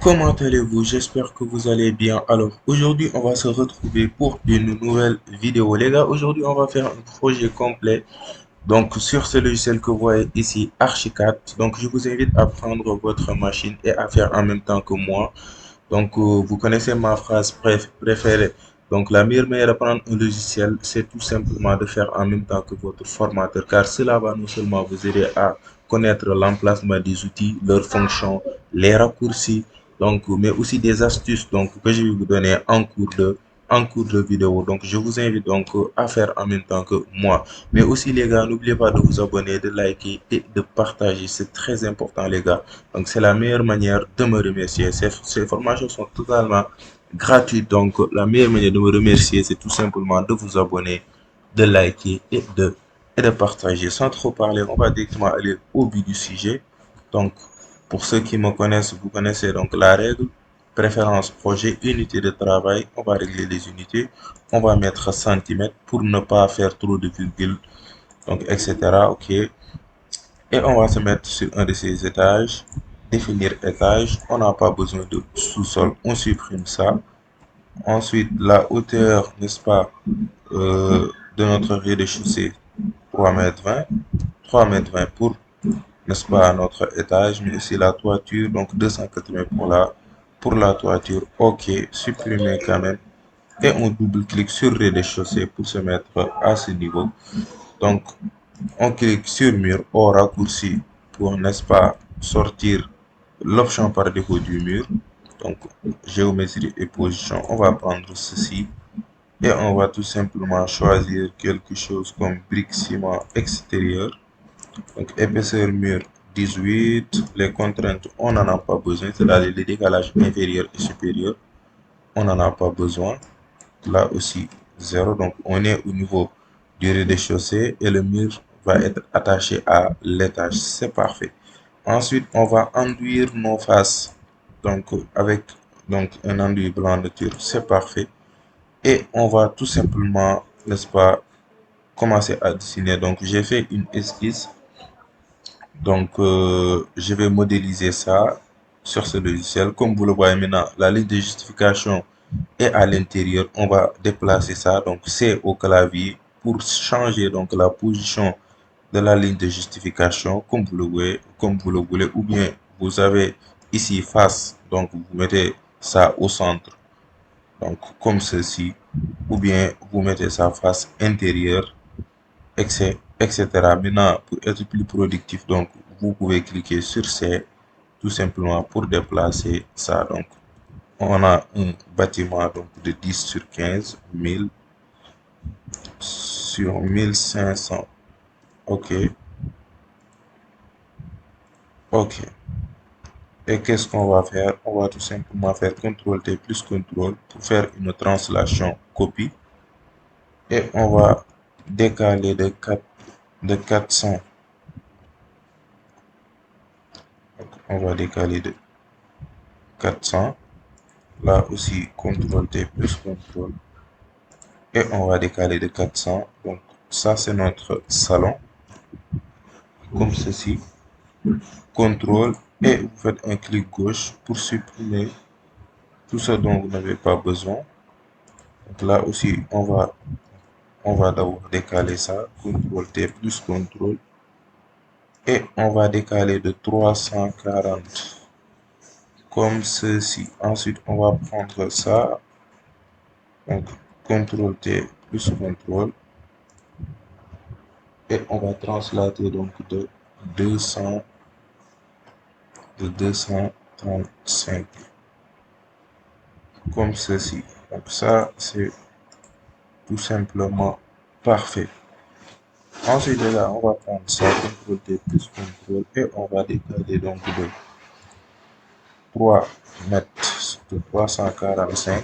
Comment allez-vous? J'espère que vous allez bien. Alors, aujourd'hui, on va se retrouver pour une nouvelle vidéo. Les gars, aujourd'hui, on va faire un projet complet. Donc, sur ce logiciel que vous voyez ici, Archicad. Donc, je vous invite à prendre votre machine et à faire en même temps que moi. Donc, vous connaissez ma phrase préférée. Donc, la meilleure manière d'apprendre un logiciel, c'est tout simplement de faire en même temps que votre formateur, car cela va non seulement vous aider à connaître l'emplacement des outils, leurs fonctions, les raccourcis, donc, mais aussi des astuces donc, que je vais vous donner en cours de vidéo. Donc, je vous invite donc à faire en même temps que moi. Mais aussi, les gars, n'oubliez pas de vous abonner, de liker et de partager. C'est très important, les gars. Donc, c'est la meilleure manière de me remercier. Ces formations sont totalement gratuites. Donc, la meilleure manière de me remercier, c'est tout simplement de vous abonner, de liker et de partager. Sans trop parler, on va directement aller au but du sujet. Donc, pour ceux qui me connaissent, vous connaissez donc la règle. Préférence projet, unité de travail. On va régler les unités. On va mettre centimètres pour ne pas faire trop de virgules. Donc, etc. OK. Et on va se mettre sur un de ces étages. Définir étage. On n'a pas besoin de sous-sol. On supprime ça. Ensuite, la hauteur, n'est-ce pas, de notre rez-de-chaussée, 3,20 m. 3,20 m pour, n'est-ce pas, notre étage, mais aussi la toiture, donc 280 pour la toiture. OK, supprimer quand même. Et on double-clique sur rez-de-chaussée pour se mettre à ce niveau. Donc, on clique sur mur au raccourci pour, n'est-ce pas, sortir l'option par défaut du mur. Donc, géométrie et position, on va prendre ceci et on va tout simplement choisir quelque chose comme brique ciment extérieur. Donc, épaisseur mur 18. Les contraintes, on n'en a pas besoin, c'est-à-dire les décalages inférieur et supérieur, on n'en a pas besoin. Là aussi, 0. Donc, on est au niveau du rez-de-chaussée et le mur va être attaché à l'étage. C'est parfait. Ensuite, on va enduire nos faces. Donc, avec un enduit blanc nature, c'est parfait. Et on va tout simplement, n'est-ce pas, commencer à dessiner. Donc, j'ai fait une esquisse. Donc, je vais modéliser ça sur ce logiciel. Comme vous le voyez maintenant, la ligne de justification est à l'intérieur. On va déplacer ça. Donc, c'est au clavier pour changer donc la position de la ligne de justification comme vous le voulez. Ou bien, vous avez ici face. Donc, vous mettez ça au centre. Donc, comme ceci. Ou bien, vous mettez ça face intérieure, etc. Maintenant, pour être plus productif, donc, vous pouvez cliquer sur C tout simplement pour déplacer ça. Donc, on a un bâtiment donc, de 10 sur 15, 1000 sur 1500. OK. OK. Et qu'est-ce qu'on va faire? On va tout simplement faire CTRL T plus CTRL pour faire une translation copie. Et on va décaler de 400. Donc, on va décaler de 400. Là aussi, CTRL T plus CTRL. Et on va décaler de 400. Donc, ça, c'est notre salon. Comme ceci. CTRL et vous faites un clic gauche pour supprimer tout ce dont vous n'avez pas besoin. Donc là aussi, on va d'abord décaler ça. CTRL T plus CTRL. Et on va décaler de 340. Comme ceci. Ensuite, on va prendre ça. Donc, CTRL T plus CTRL. Et on va translater donc de 200 de 235 comme ceci. Donc ça, c'est tout simplement parfait. Ensuite, là, on va prendre ça, CTRL T plus CTRL, et on va décaler donc de 3 mètres de 345.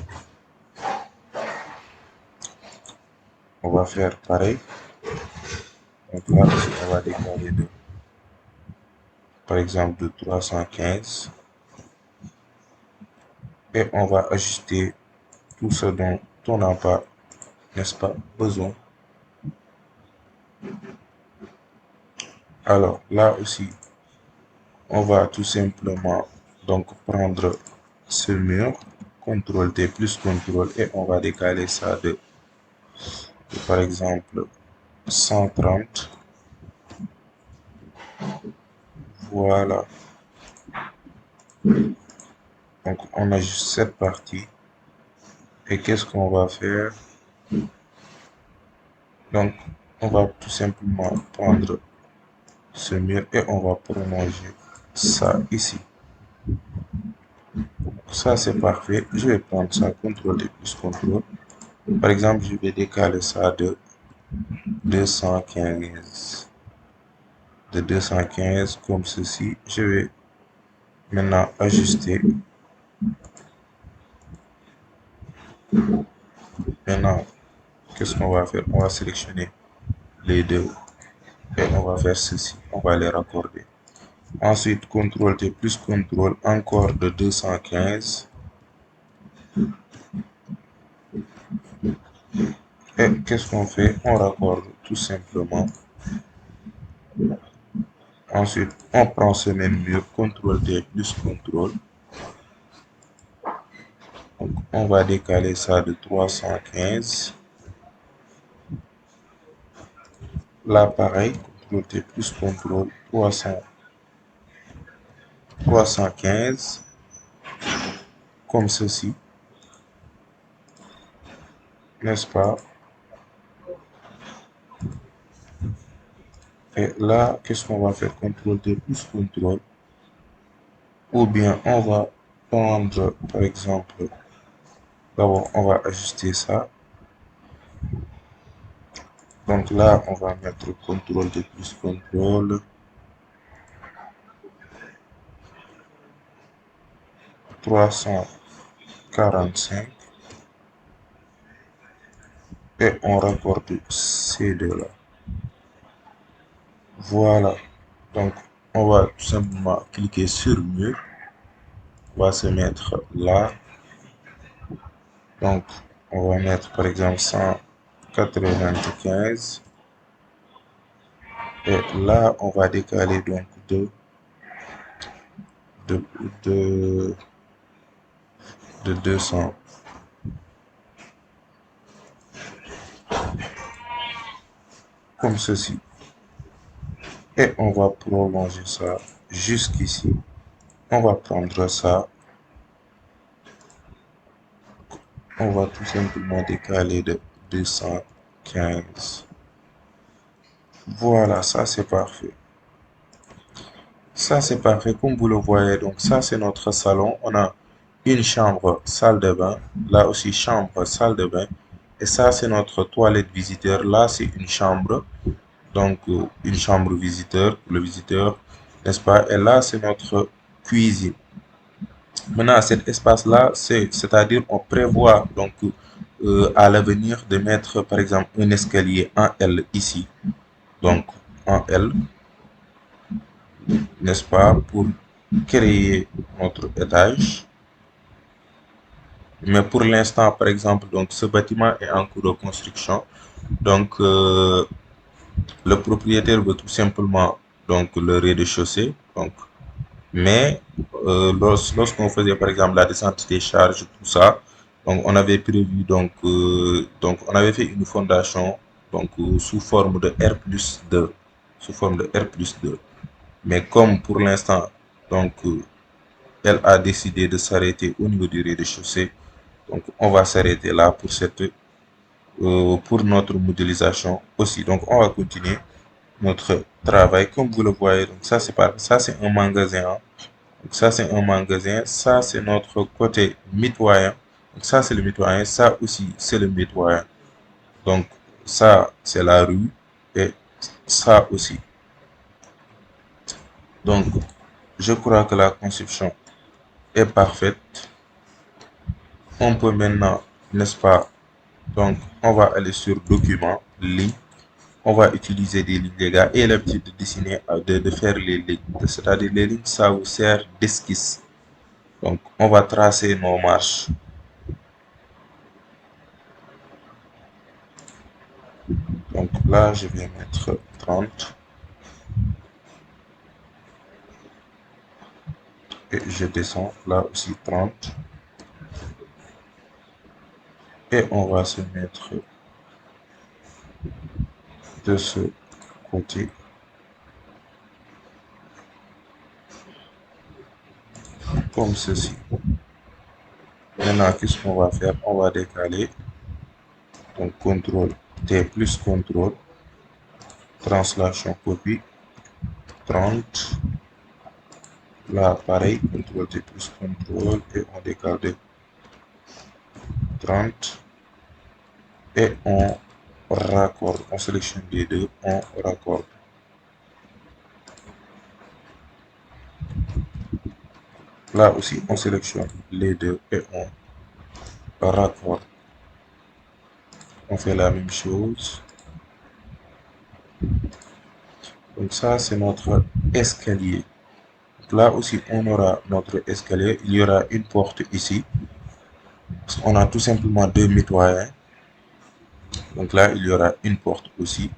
On va faire pareil. Donc là aussi, on va décaler de, par exemple, de 315. Et on va ajuster tout ce dont on n'a pas, n'est-ce pas, besoin. Alors là aussi, on va tout simplement donc prendre ce mur, CTRL T plus CTRL, et on va décaler ça de par exemple 130. Voilà. Donc on a juste cette partie. Et qu'est-ce qu'on va faire? Donc on va tout simplement prendre ce mur et on va prolonger ça ici. Ça c'est parfait. Je vais prendre ça, CTRL et plus CTRL. Par exemple, je vais décaler ça de 215. De 215 comme ceci. Je vais maintenant ajuster. Maintenant, qu'est-ce qu'on va faire? On va sélectionner les deux et on va faire ceci. On va les raccorder. Ensuite, CTRL T plus CTRL, encore de 215. Et qu'est-ce qu'on fait? On raccorde tout simplement. Ensuite, on prend ce même mur, CTRL T plus CTRL. Donc, on va décaler ça de 315. Là, pareil, CTRL T plus CTRL, 315, comme ceci, n'est-ce pas? Et là, qu'est-ce qu'on va faire? CTRL T plus CTRL. Ou bien, on va prendre, par exemple, d'abord, on va ajuster ça. Donc là, on va mettre CTRL T plus CTRL. 345. Et on raccorde ces deux-là. Voilà. Donc, on va tout simplement cliquer sur mur. On va se mettre là. Donc, on va mettre par exemple 195. Et là, on va décaler donc de, de, de 200. Comme ceci. Et on va prolonger ça jusqu'ici. On va prendre ça. On va tout simplement décaler de 215. Voilà, ça c'est parfait. Ça c'est parfait comme vous le voyez. Donc ça c'est notre salon. On a une chambre, salle de bain. Là aussi chambre, salle de bain. Et ça c'est notre toilette visiteur. Là c'est une chambre. Donc une chambre visiteur pour le visiteur. N'est-ce pas? Et là c'est notre cuisine. Maintenant, cet espace-là, c'est-à-dire on prévoit donc à l'avenir de mettre par exemple un escalier en L ici. Donc en L, n'est-ce pas, pour créer notre étage. Mais pour l'instant, par exemple, donc ce bâtiment est en cours de construction. Donc le propriétaire veut tout simplement donc le rez-de-chaussée. Donc mais lorsqu'on faisait par exemple la descente des charges, tout ça, donc on avait prévu donc on avait fait une fondation donc sous forme de R+2, sous forme de R+2. Mais comme pour l'instant donc elle a décidé de s'arrêter au niveau du rez-de-chaussée, donc on va s'arrêter là pour pour notre modélisation aussi. Donc on va continuer notre travail comme vous le voyez. Donc ça c'est pas ça c'est un magasin, hein. Donc ça c'est un magasin, ça c'est notre côté mitoyen. Donc ça c'est le mitoyen, ça aussi c'est le mitoyen. Donc ça c'est la rue et ça aussi. Donc je crois que la conception est parfaite. On peut maintenant, n'est-ce pas? Donc on va aller sur document, ligne. On va utiliser des lignes, les gars, et l'habitude de dessiner, de faire les lignes. C'est-à-dire les lignes, ça vous sert d'esquisse. Donc on va tracer nos marches. Donc là, je vais mettre 30. et je descends, là aussi 30, et on va se mettre de ce côté, comme ceci. Maintenant, qu'est-ce qu'on va faire? On va décaler, donc CTRL T plus CTRL, translation copie, 30, là pareil, CTRL T plus CTRL, et on décale de 30, et on raccorde, on sélectionne les deux, on raccorde. Là aussi, on sélectionne les deux et on raccorde. On fait la même chose. Donc ça, c'est notre escalier. Donc là aussi, on aura notre escalier. Il y aura une porte ici. Parce qu'on a tout simplement deux mitoyens. Donc là, il y aura une porte aussi.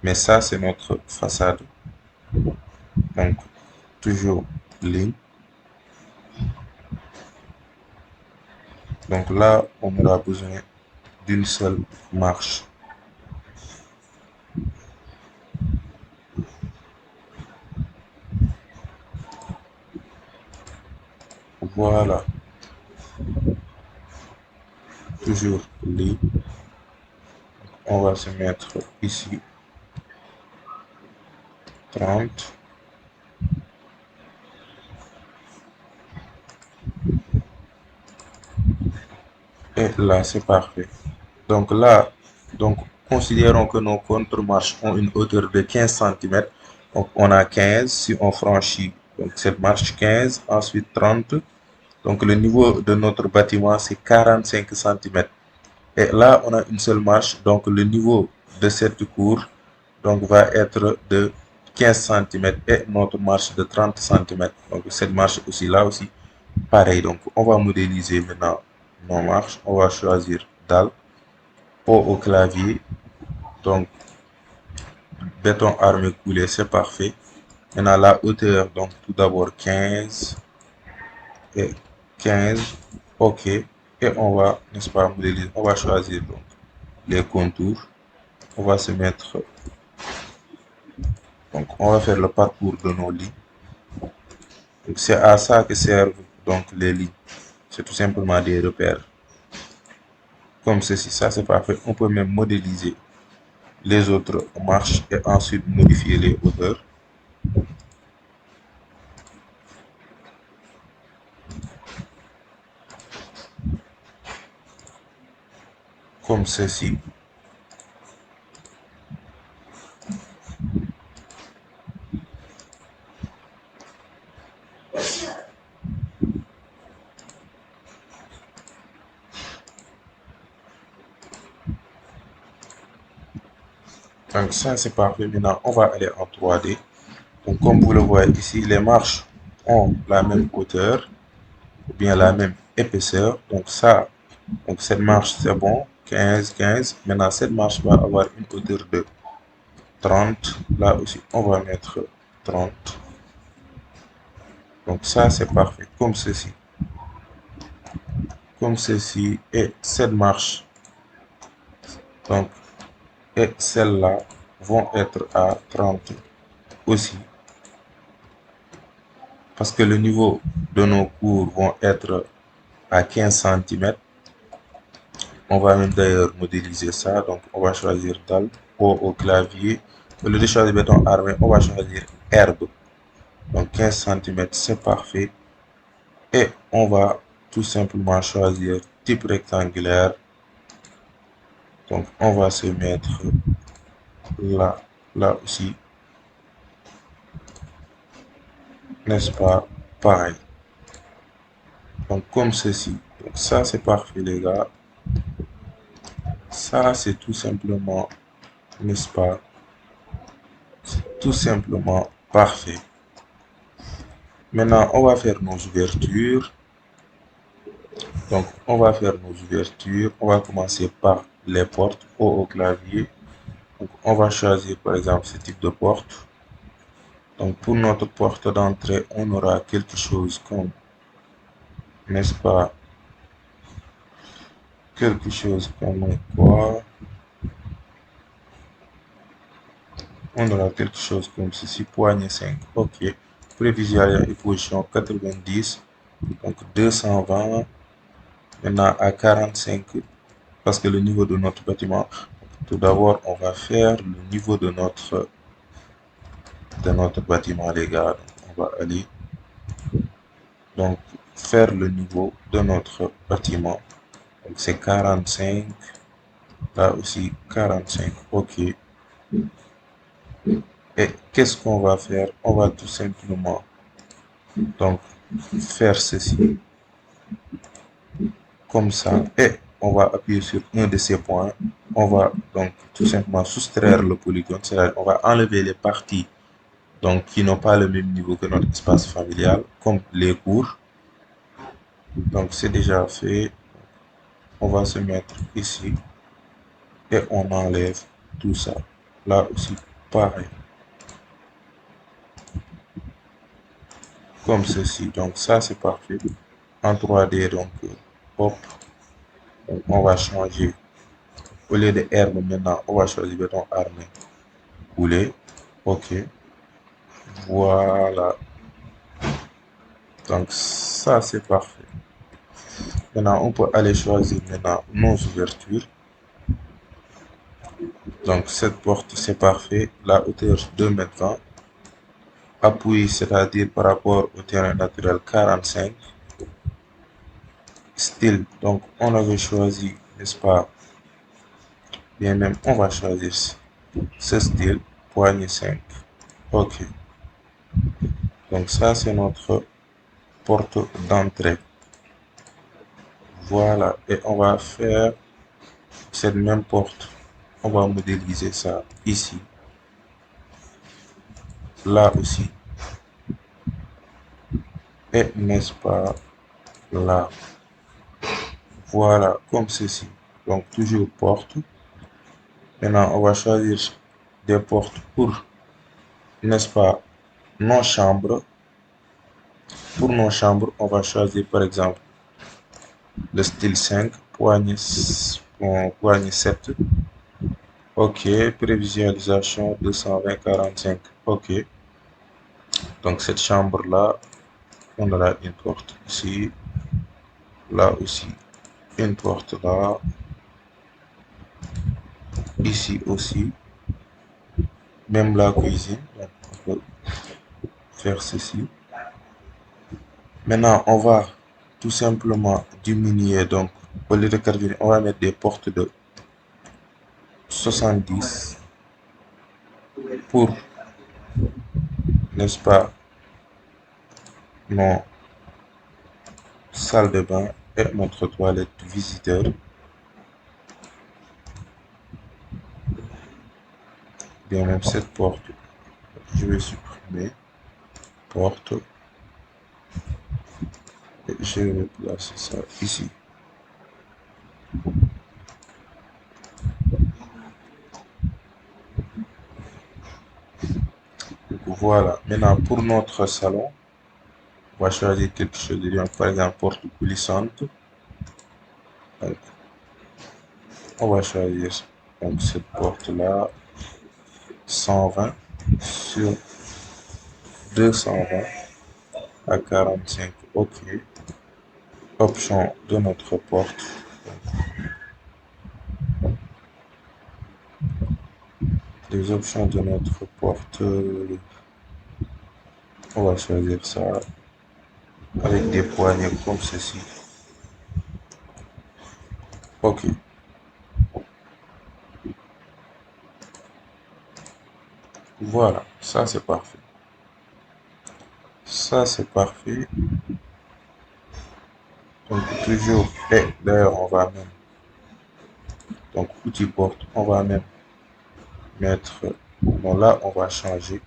Mais ça, c'est notre façade. Donc, toujours ligne. Donc là, on aura besoin d'une seule marche. Voilà. Toujours ligne. On va se mettre ici 30. Et là, c'est parfait. Donc là, donc, considérons que nos contre-marches ont une hauteur de 15 cm. Donc on a 15, si on franchit donc, cette marche 15, ensuite 30. Donc le niveau de notre bâtiment, c'est 45 cm. Et là, on a une seule marche. Donc le niveau de cette cour donc, va être de 15 cm et notre marche de 30 cm. Donc cette marche aussi, là aussi, pareil. Donc on va modéliser maintenant nos marches. On va choisir dalle. Au clavier, donc béton armé coulé, c'est parfait. Maintenant la hauteur, donc tout d'abord 15 et 15, ok, et on va, n'est-ce pas, modéliser, on va choisir donc les contours, on va se mettre, donc on va faire le parcours de nos lignes. C'est à ça que servent donc les lignes, c'est tout simplement des repères, comme ceci, ça c'est parfait. On peut même modéliser les autres marches et ensuite modifier les hauteurs. Comme ceci. Donc ça c'est parfait. Maintenant on va aller en 3D. Donc comme vous le voyez ici, les marches ont la même hauteur ou bien la même épaisseur. Donc ça, donc cette marche c'est bon, 15, 15. Maintenant cette marche va avoir une hauteur de 30. Là aussi on va mettre 30. Donc ça c'est parfait, comme ceci. Comme ceci et cette marche. Donc et celle-là vont être à 30 aussi. Parce que le niveau de nos cours vont être à 15 cm. On va même d'ailleurs modéliser ça. Donc, on va choisir dalle au clavier. Au lieu de choisir béton armé, on va choisir herbe. Donc, 15 cm, c'est parfait. Et on va tout simplement choisir type rectangulaire. Donc, on va se mettre là, là aussi. N'est-ce pas? Pareil. Donc, comme ceci. Donc, ça, c'est parfait, les gars. Ça, c'est tout simplement, n'est-ce pas? Tout simplement parfait. Maintenant, on va faire nos ouvertures. Donc, on va faire nos ouvertures. On va commencer par les portes au clavier. Donc, on va choisir par exemple ce type de porte. Donc pour notre porte d'entrée, on aura quelque chose comme, n'est-ce pas, quelque chose comme quoi? On aura quelque chose comme ceci, poignée 5. OK. Prévisualisation et position 90. Donc 220. Maintenant à 45. Parce que le niveau de notre bâtiment, tout d'abord, on va faire le niveau de notre bâtiment, les gars. Donc, on va aller donc faire le niveau de notre bâtiment. Donc c'est 45. Là aussi 45. OK. Et qu'est-ce qu'on va faire? On va tout simplement donc faire ceci comme ça et on va appuyer sur un de ces points. On va donc tout simplement soustraire le polygone, c'est-à-dire on va enlever les parties donc qui n'ont pas le même niveau que notre espace familial, comme les cours. Donc c'est déjà fait. On va se mettre ici et on enlève tout ça. Là aussi, pareil. Comme ceci. Donc ça c'est parfait. En 3D, donc hop, donc, on va changer. Au lieu de herbe maintenant, on va choisir béton armé. Boulet. OK. Voilà. Donc ça c'est parfait. Maintenant, on peut aller choisir maintenant nos ouvertures. Donc cette porte c'est parfait. La hauteur 2,20 m. Appui, c'est-à-dire par rapport au terrain naturel 45. Style, donc on avait choisi, n'est-ce pas? Bien même, on va choisir ce style, poignée 5. OK. Donc ça c'est notre porte d'entrée. Voilà. Et on va faire cette même porte. On va modéliser ça ici. Là aussi. Et n'est-ce pas là? Voilà, comme ceci. Donc toujours porte. Maintenant, on va choisir des portes pour, n'est-ce pas, nos chambres. Pour nos chambres, on va choisir par exemple le style 5, poignée 7. OK, prévisualisation 220-45. OK. Donc cette chambre-là, on aura une porte ici. Là aussi, une porte là. Ici aussi. Même la cuisine. Donc, on peut faire ceci. Maintenant, on va tout simplement diminuer. Donc, au lieu de 80, on va mettre des portes de 70 pour, n'est-ce pas, nos salles de bain et notre toilette visiteur. Bien même cette porte, je vais supprimer. Porte. Et je vais placer ça ici. Donc, voilà. Maintenant, pour notre salon, on va choisir quelque chose de bien. Par exemple, porte coulissante. Donc, on va choisir donc, cette porte-là. 120 sur 220 à 45. OK. Option de notre porte. Les options de notre porte. On va choisir ça avec des poignées comme ceci. OK. Voilà. Ça, c'est parfait. Ça, c'est parfait. Donc, toujours. Et d'ailleurs, on va même. Donc, outil porte, on va même mettre. Bon, là, on va changer.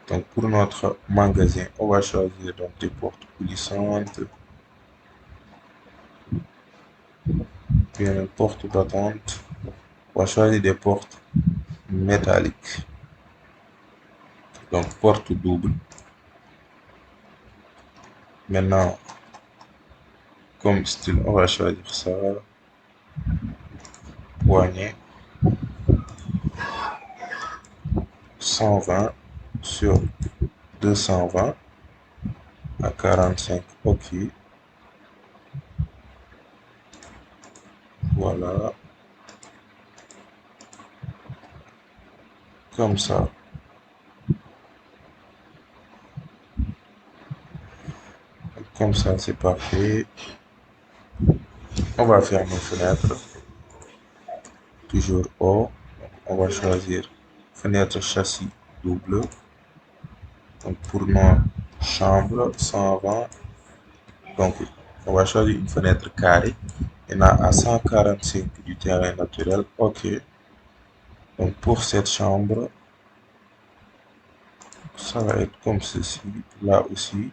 Donc, pour notre magasin, on va choisir donc des portes coulissantes. Bien, une porte battante. On va choisir des portes métalliques. Donc porte double. Maintenant, comme style, on va choisir ça. Poignée 120 sur 220 à 45. OK. Voilà. Comme ça. Comme ça, c'est parfait. On va faire nos fenêtres. Toujours haut. On va choisir fenêtre châssis double. Donc pour nos chambres 120. Donc on va choisir une fenêtre carrée. Et là à 145 du terrain naturel. OK. Donc pour cette chambre, ça va être comme ceci. Là aussi,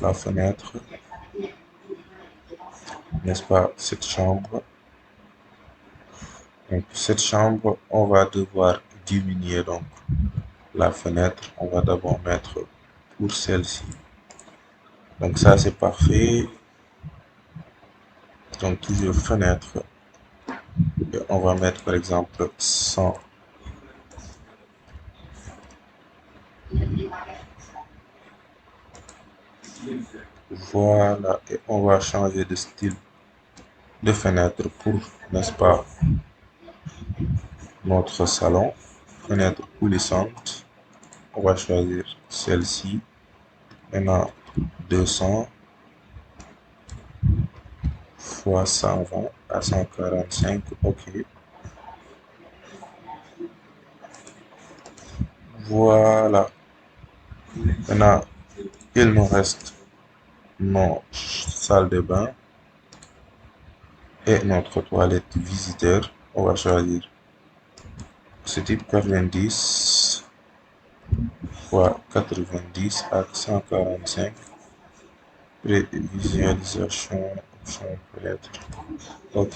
la fenêtre, n'est-ce pas, cette chambre. Donc cette chambre, on va devoir diminuer donc la fenêtre. On va d'abord mettre pour celle-ci. Donc ça c'est parfait. Donc toujours fenêtre. Et on va mettre par exemple 100. Voilà. Et on va changer de style de fenêtre pour, n'est-ce pas, notre salon. Fenêtre coulissante. On va choisir celle-ci. Maintenant 200 fois 120 à 145. OK. Voilà. Maintenant, il nous reste nos salles de bain et notre toilette visiteur. On va choisir ce type 90 fois 90 à 145. Visualisation, option fenêtre. OK.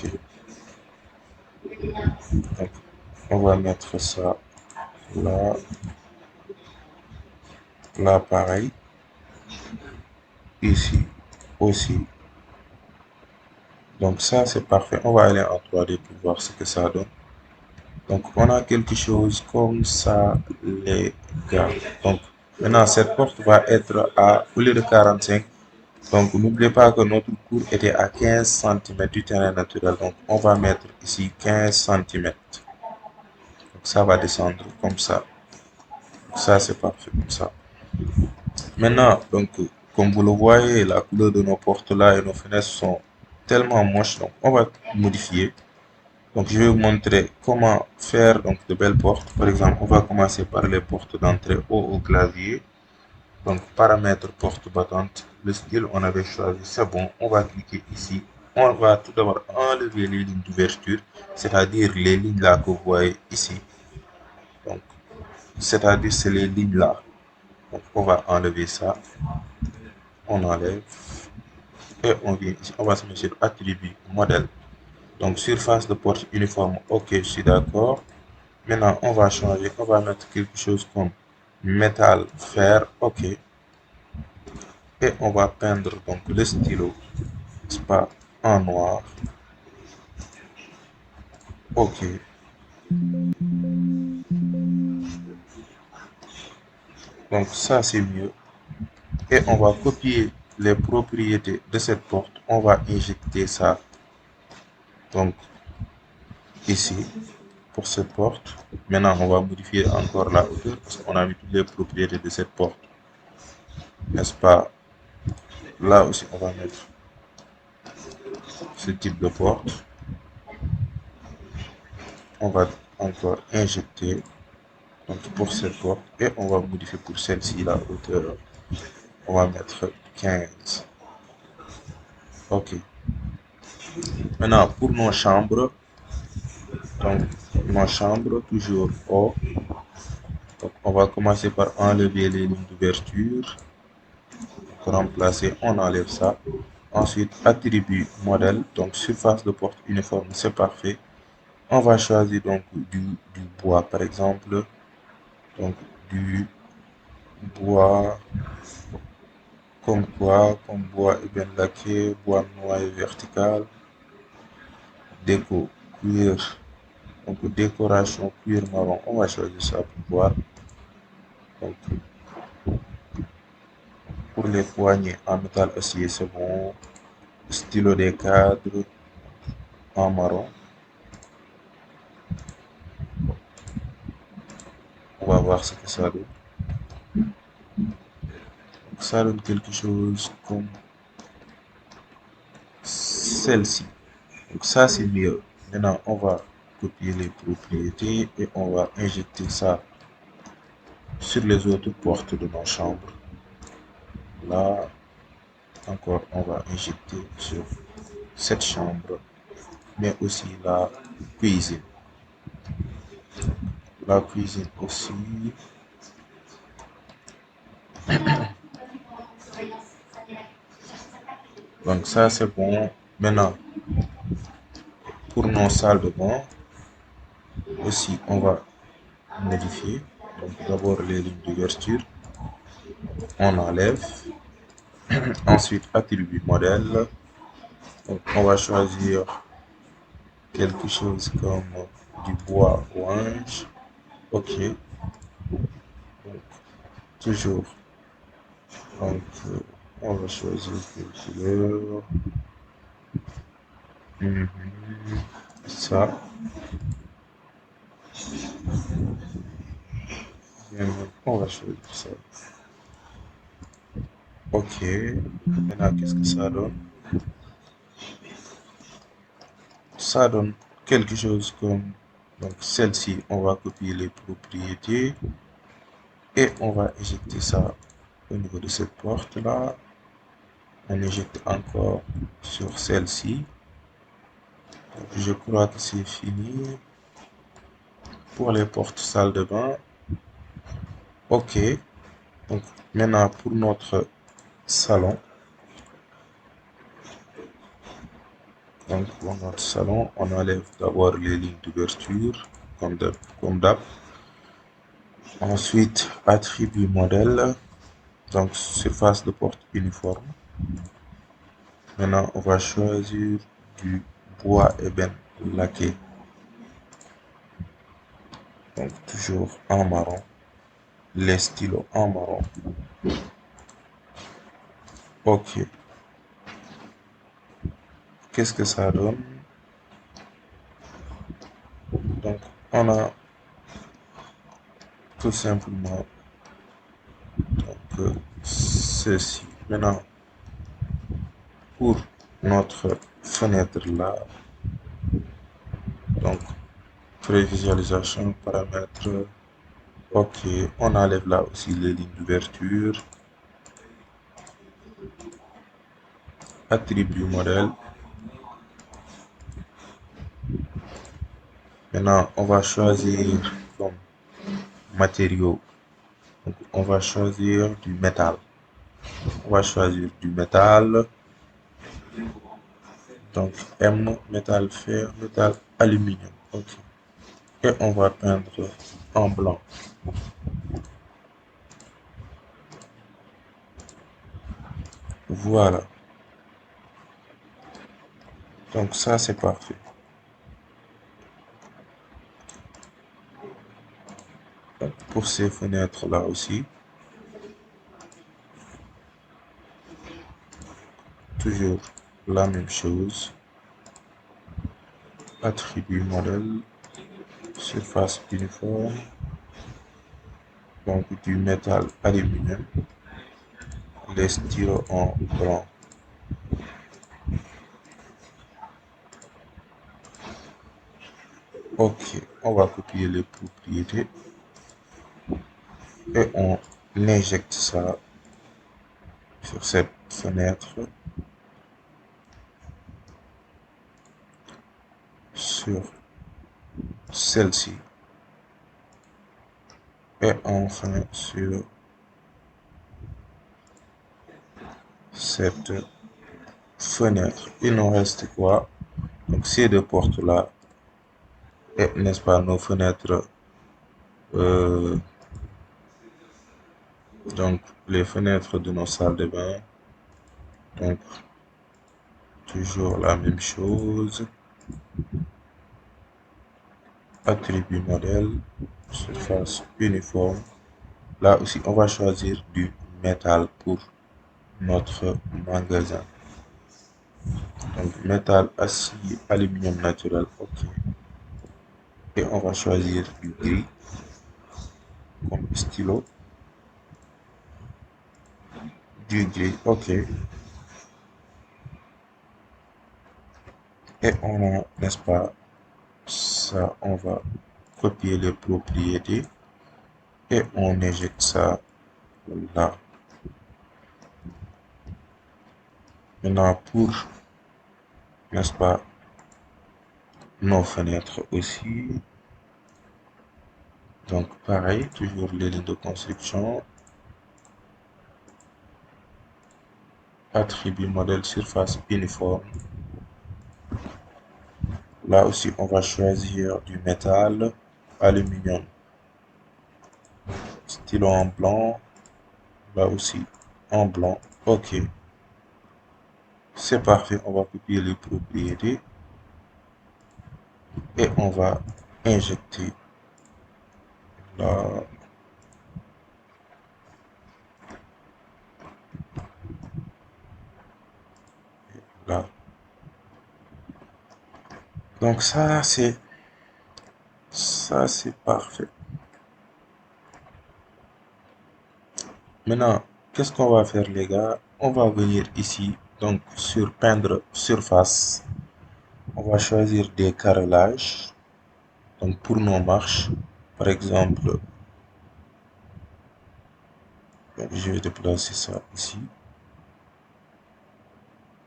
Donc, on va mettre ça là. Là, pareil. Ici aussi. Donc ça, c'est parfait. On va aller en 3D pour voir ce que ça donne. Donc on a quelque chose comme ça, les gars. Donc maintenant, cette porte va être à, au lieu de 45. Donc n'oubliez pas que notre cour était à 15 cm du terrain naturel. Donc on va mettre ici 15 cm. Donc ça va descendre comme ça. Donc, ça, c'est parfait comme ça. Maintenant, donc, comme vous le voyez, la couleur de nos portes là et nos fenêtres sont tellement moches. Donc on va modifier. Donc, je vais vous montrer comment faire donc de belles portes. Par exemple, on va commencer par les portes d'entrée au clavier. Donc, paramètres porte battante. Le style, on avait choisi, c'est bon. On va cliquer ici. On va tout d'abord enlever les lignes d'ouverture, c'est-à-dire les lignes là que vous voyez ici. Donc, c'est-à-dire c'est les lignes là. Donc, on va enlever ça. On enlève. Et on vient ici. On va se mettre sur attribut modèle. Donc, surface de porte uniforme. OK, je suis d'accord. Maintenant, on va changer, on va mettre quelque chose comme métal, fer, OK. Et on va peindre donc le stylo, n'est-ce pas, en noir. OK. Donc ça, c'est mieux. Et on va copier les propriétés de cette porte. On va injecter ça donc ici pour cette porte. Maintenant, on va modifier encore la hauteur parce qu'on a mis toutes les propriétés de cette porte. N'est-ce pas? Là aussi, on va mettre ce type de porte. On va encore injecter donc pour cette porte et on va modifier pour celle-ci la hauteur. On va mettre 15. OK. Maintenant, pour nos chambres, donc nos chambres, toujours haut. Donc, on va commencer par enlever les lignes d'ouverture. Remplacer, on enlève ça. Ensuite, attribut modèle, donc surface de porte uniforme, c'est parfait. On va choisir donc du bois, par exemple. Donc du bois, comme quoi, comme bois ébène laqué, bois noyer vertical, déco, cuir, donc décoration cuir marron, on va choisir ça pour voir. Donc, pour les poignées en métal acier, c'est bon. Stylo des cadres en marron. On va voir ce que ça donne. Donc, ça donne quelque chose comme celle-ci. Donc ça c'est mieux. Maintenant on va copier les propriétés et on va injecter ça sur les autres portes de nos chambres. Là encore on va injecter sur cette chambre, mais aussi la cuisine. La cuisine aussi. Donc ça c'est bon. Maintenant pour nos salles de bain aussi on va modifier. Donc d'abord les lignes d'ouverture, on enlève. Ensuite attribut modèle. Donc, on va choisir quelque chose comme du bois orange. Ok. Donc, toujours. Donc, on va choisir quelle couleur. Mhm. Ça. On va choisir ça. Ok. Maintenant, qu'est-ce que ça donne? Ça donne quelque chose comme. Donc, celle-ci, on va copier les propriétés et on va éjecter ça au niveau de cette porte-là. On éjecte encore sur celle-ci. Je crois que c'est fini pour les portes salle de bain. Ok. Donc maintenant pour notre salon. Donc pour notre salon, on enlève d'abord les lignes d'ouverture comme d'hab. Ensuite, attribut modèle. Donc surface de porte uniforme. Maintenant, on va choisir du bois ébène laqué. Donc toujours en marron. Les stylos en marron. Ok. Qu'est-ce que ça donne? Donc, on a tout simplement ceci. Maintenant, pour notre fenêtre là, donc prévisualisation, paramètres, ok, on enlève là aussi les lignes d'ouverture, attribut modèle. Maintenant, on va choisir comme matériau. Donc, on va choisir du métal. On va choisir du métal. Donc, M, métal fer, métal aluminium. Ok. Et on va peindre en blanc. Voilà. Donc ça, c'est parfait. Donc, pour ces fenêtres-là aussi, toujours la même chose. Attribut modèle, surface uniforme, donc du métal aluminium, les stylos en blanc. Ok, on va copier les propriétés et on injecte ça sur cette fenêtre, sur celle-ci et enfin sur cette fenêtre. Il nous reste quoi? Donc ces deux portes-là et n'est-ce pas nos fenêtres Donc, les fenêtres de nos salles de bain. Donc, toujours la même chose. Attribut modèle. Surface uniforme. Là aussi, on va choisir du métal pour notre magasin. Donc, métal, acier, aluminium naturel. OK. Et on va choisir du gris comme stylo. Du gris. OK. Et on a, n'est-ce pas, ça, on va copier les propriétés et on éjecte ça là. Maintenant, pour, n'est-ce pas, nos fenêtres aussi. Donc, pareil, toujours les lignes de construction. Attribut modèle surface uniforme. Là aussi, on va choisir du métal, aluminium, stylo en blanc. Là aussi, en blanc. OK. C'est parfait. On va copier les propriétés et on va injecter là, là. Donc ça c'est parfait. Maintenant, qu'est-ce qu'on va faire les gars? On va venir ici, donc sur peindre surface. On va choisir des carrelages. Donc pour nos marches, par exemple, je vais déplacer ça ici.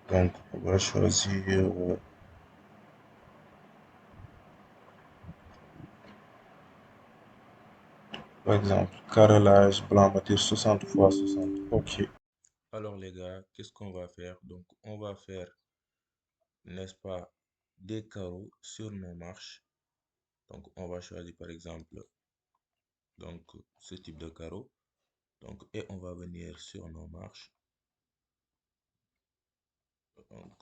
Donc on va choisir, par exemple, carrelage blanc matière 60 fois 60. OK. Alors les gars, qu'est-ce qu'on va faire? Donc on va faire, n'est-ce pas, des carreaux sur nos marches. Donc on va choisir par exemple donc ce type de carreau. Donc et on va venir sur nos marches. Donc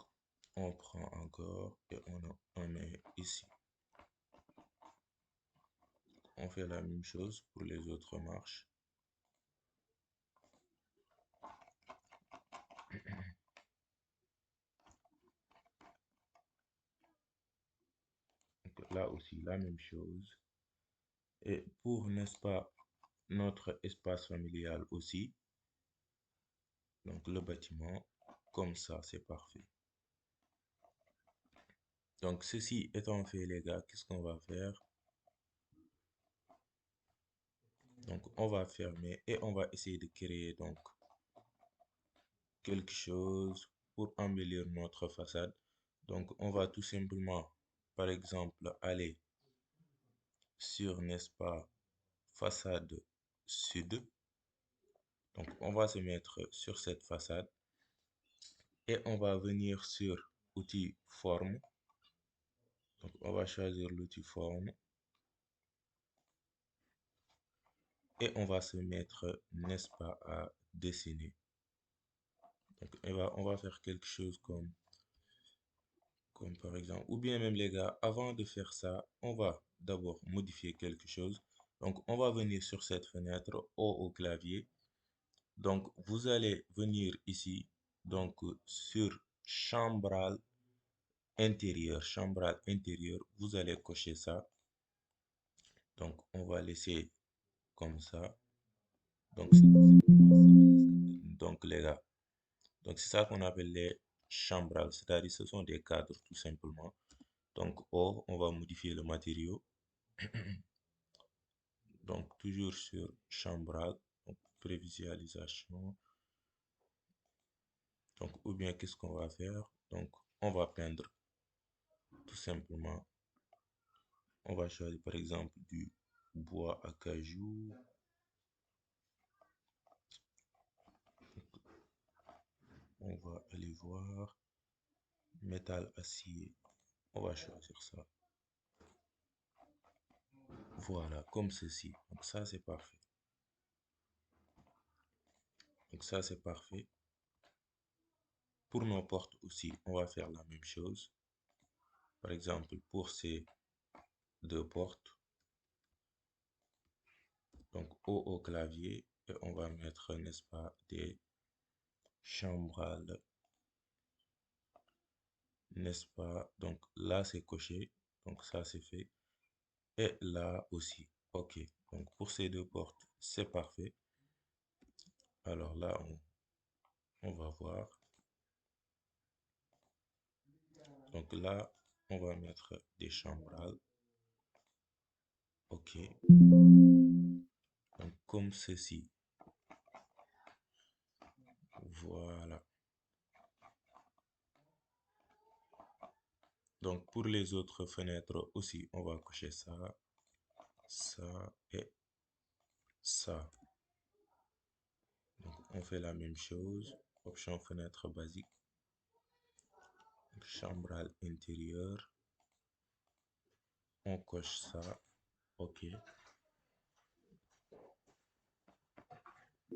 on prend encore et on met ici. On fait la même chose pour les autres marches. Donc là aussi la même chose. Et pour, n'est-ce pas, notre espace familial aussi. Donc le bâtiment, comme ça, c'est parfait. Donc ceci étant fait, les gars, qu'est-ce qu'on va faire? Donc on va fermer et on va essayer de créer donc quelque chose pour embellir notre façade. Donc on va tout simplement, par exemple, aller sur, n'est-ce pas, façade sud. Donc on va se mettre sur cette façade et on va venir sur outil forme. Donc on va choisir l'outil forme et on va se mettre, n'est-ce pas, à dessiner. Donc on va faire quelque chose comme par exemple, ou bien même les gars, avant de faire ça, on va d'abord modifier quelque chose. Donc on va venir sur cette fenêtre au clavier. Donc vous allez venir ici, donc sur chambral intérieur, vous allez cocher ça. Donc on va laisser comme ça. Donc c'est tout simplement ça. Donc les gars, donc c'est ça qu'on appelle les chambrales, c'est-à-dire ce sont des cadres tout simplement. Donc on va modifier le matériau. Donc toujours sur chambral, donc prévisualisation. Donc ou bien qu'est-ce qu'on va faire? Donc on va peindre tout simplement. On va choisir par exemple du bois à cajou. On va aller voir métal acier. On va choisir ça. Voilà, comme ceci. Donc ça, c'est parfait. Donc ça, c'est parfait. Pour nos portes aussi, on va faire la même chose. Par exemple, pour ces deux portes, donc au clavier, et on va mettre, n'est-ce pas, des chambrales, n'est-ce pas? Donc là, c'est coché. Donc ça, c'est fait. Et là aussi. OK. Donc pour ces deux portes, c'est parfait. Alors là, on va voir. Donc là, on va mettre des chambrales. OK. Donc comme ceci. Voilà. Donc pour les autres fenêtres aussi, on va cocher ça, ça et ça. Donc on fait la même chose. Option fenêtre basique. Chambrale intérieure. On coche ça. OK.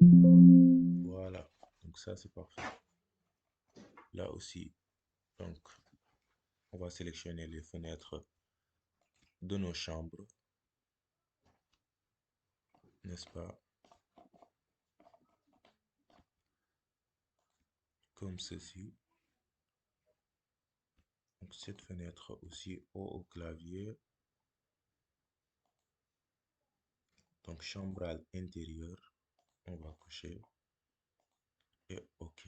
Voilà. Donc ça, c'est parfait. Là aussi, donc, on va sélectionner les fenêtres de nos chambres, n'est-ce pas? Comme ceci. Donc cette fenêtre aussi au clavier. Donc chambrale intérieure. On va cocher. Et OK.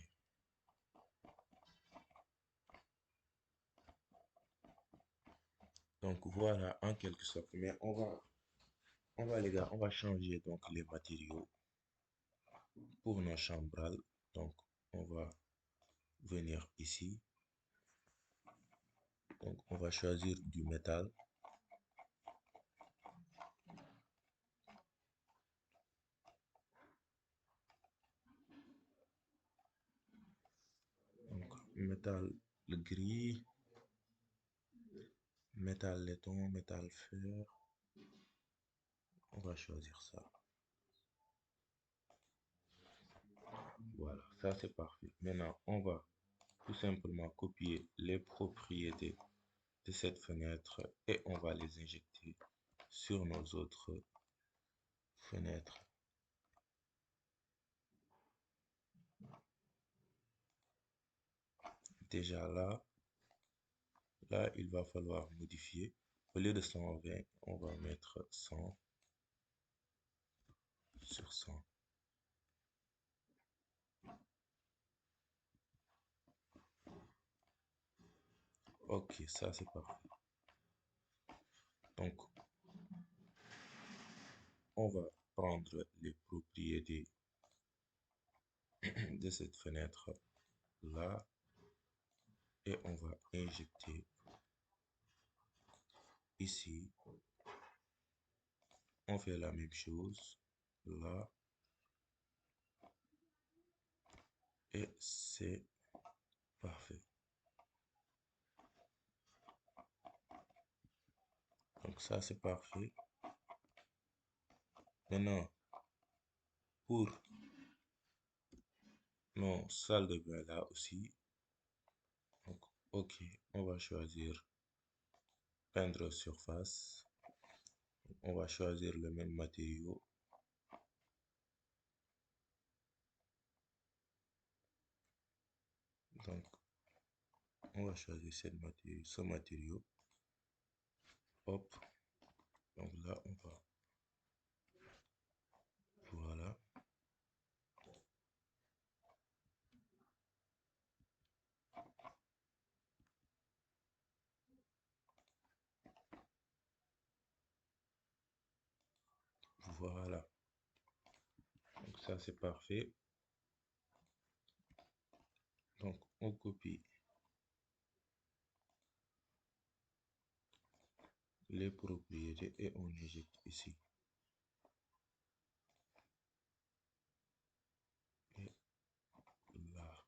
Donc voilà en quelque sorte. Mais on va les gars, on va changer donc les matériaux pour nos chambrales. Donc on va venir ici. Donc on va choisir du métal. Donc métal gris, métal laiton, métal fer. On va choisir ça. Voilà, ça c'est parfait. Maintenant, on va tout simplement copier les propriétés de cette fenêtre et on va les injecter sur nos autres fenêtres. Déjà là, il va falloir modifier. Au lieu de 120, on va mettre 100 sur 100. Ok, ça c'est parfait. Donc, on va prendre les propriétés de cette fenêtre là et on va injecter ici. On fait la même chose là et c'est parfait. Donc ça c'est parfait. Maintenant, pour nos salles de bain là aussi, donc ok, on va choisir peindre surface. On va choisir le même matériau. Donc on va choisir ce matériau. Hop. Donc là on va. Voilà. Voilà. Donc ça c'est parfait. Donc on copie les propriétés et on injecte ici. Et là.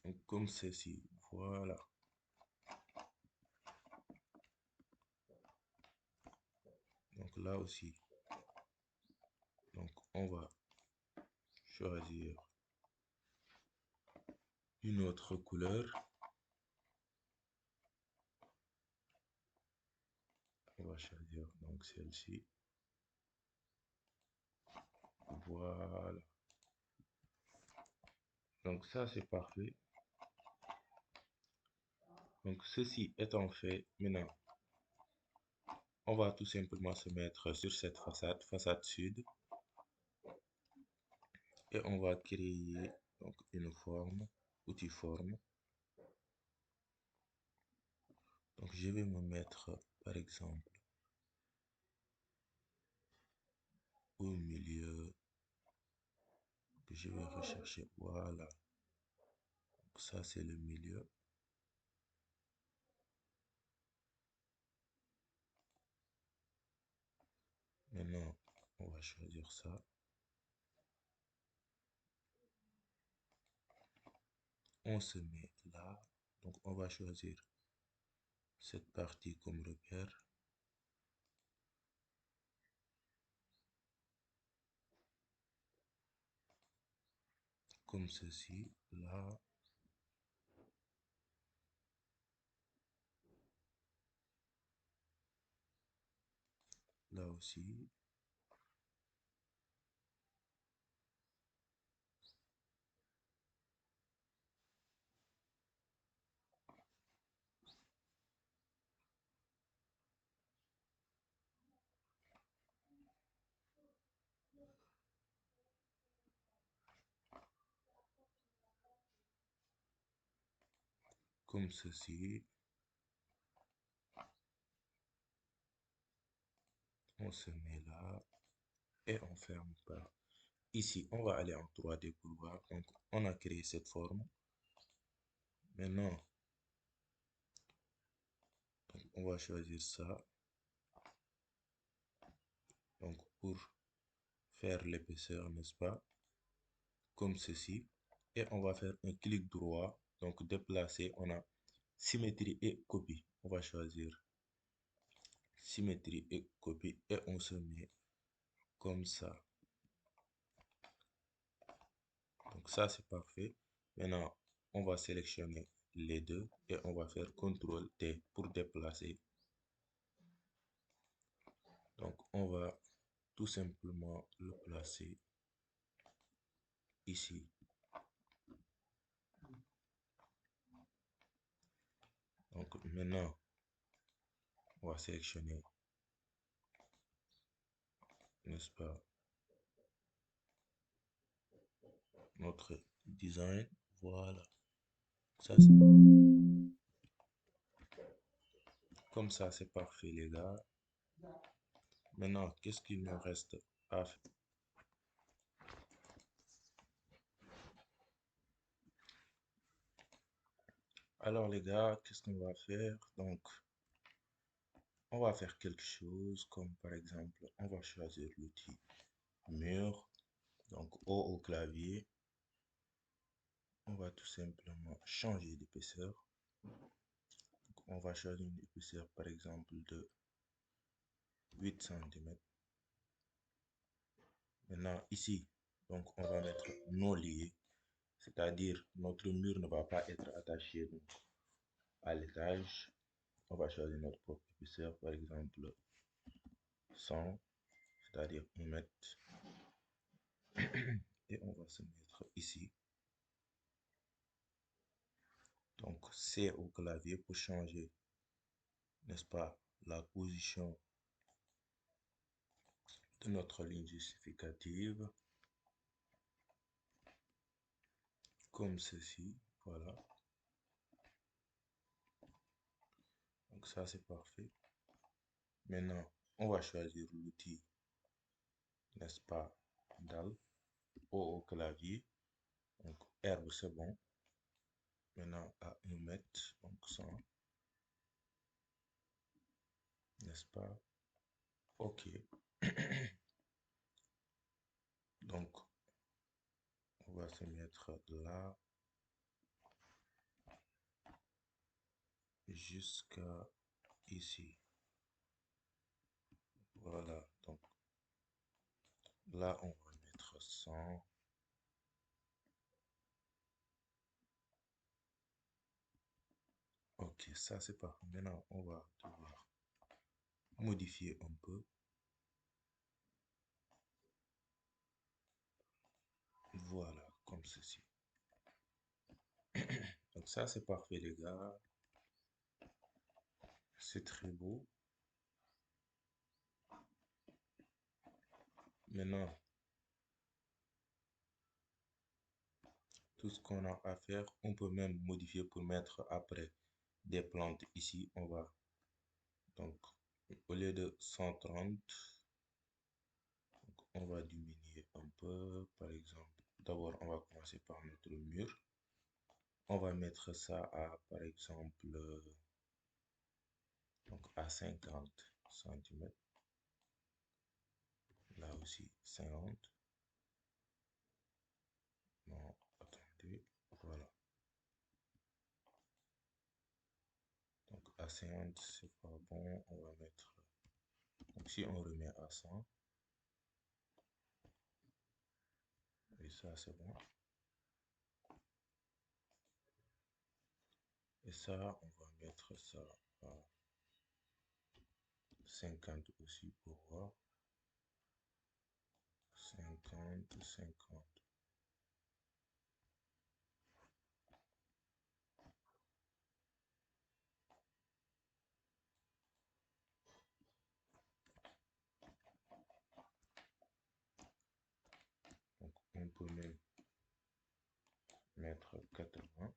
Donc, comme ceci. Voilà. Donc Donc là aussi, donc on va choisir une autre couleur. On va choisir donc celle-ci. Voilà. Donc ça c'est parfait. Donc ceci étant fait, maintenant on va tout simplement se mettre sur cette façade sud, et on va créer donc une forme, outil forme. Donc je vais me mettre par exemple au milieu, que je vais rechercher. Voilà. Donc ça c'est le milieu. Maintenant on va choisir ça. On se met là. Donc on va choisir cette partie comme repère. Comme ceci, là. Là aussi. Comme ceci. On se met là. Et on ferme par ici. On va aller en 3D pour voir. Donc on a créé cette forme. Maintenant, donc, on va choisir ça. Donc pour faire l'épaisseur, n'est-ce pas? Comme ceci. Et on va faire un clic droit. Donc déplacer, on a symétrie et copie. On va choisir symétrie et copie et on se met comme ça. Donc ça c'est parfait. Maintenant, on va sélectionner les deux et on va faire CTRL T pour déplacer. Donc on va tout simplement le placer ici. Donc maintenant, on va sélectionner, n'est-ce pas, notre design. Voilà. Ça, comme ça, c'est parfait, les gars. Maintenant, qu'est-ce qu'il nous reste à faire? Alors, les gars, qu'est-ce qu'on va faire? Donc, on va faire quelque chose comme par exemple, on va choisir l'outil mur. Donc, au clavier, on va tout simplement changer d'épaisseur. On va choisir une épaisseur par exemple de 8 cm. Maintenant, ici, donc on va mettre non lié, c'est-à-dire notre mur ne va pas être attaché donc, à l'étage. On va choisir notre propre épaisseur, par exemple 100, c'est-à-dire 1 mètre. Et on va se mettre ici. Donc, c'est au clavier pour changer, n'est-ce pas, la position de notre ligne justificative. Comme ceci, voilà. Donc ça, c'est parfait. Maintenant, on va choisir l'outil, n'est-ce pas, DAL, au clavier. Donc, herbe, c'est bon. Maintenant, à 1 mètre, donc 100, n'est-ce pas? OK. Donc, on va se mettre là jusqu'à ici. Voilà. Là, on va mettre 100. Ok, ça c'est parfait. Maintenant, on va devoir modifier un peu. Voilà, comme ceci. Donc ça c'est parfait les gars. C'est très beau. Maintenant, tout ce qu'on a à faire, on peut même modifier pour mettre après des plantes ici. On va donc, au lieu de 130, donc, on va diminuer un peu. Par exemple, d'abord, on va commencer par notre mur. On va mettre ça à, par exemple, donc à 50 centimètres. Là aussi, 50. Non, attendez, voilà. Donc à 50, c'est pas bon. On va mettre. Donc si on remet à 100, et ça c'est bon. Et ça, on va mettre ça à 50 aussi pour voir. 50, 50. Donc on peut même mettre 80.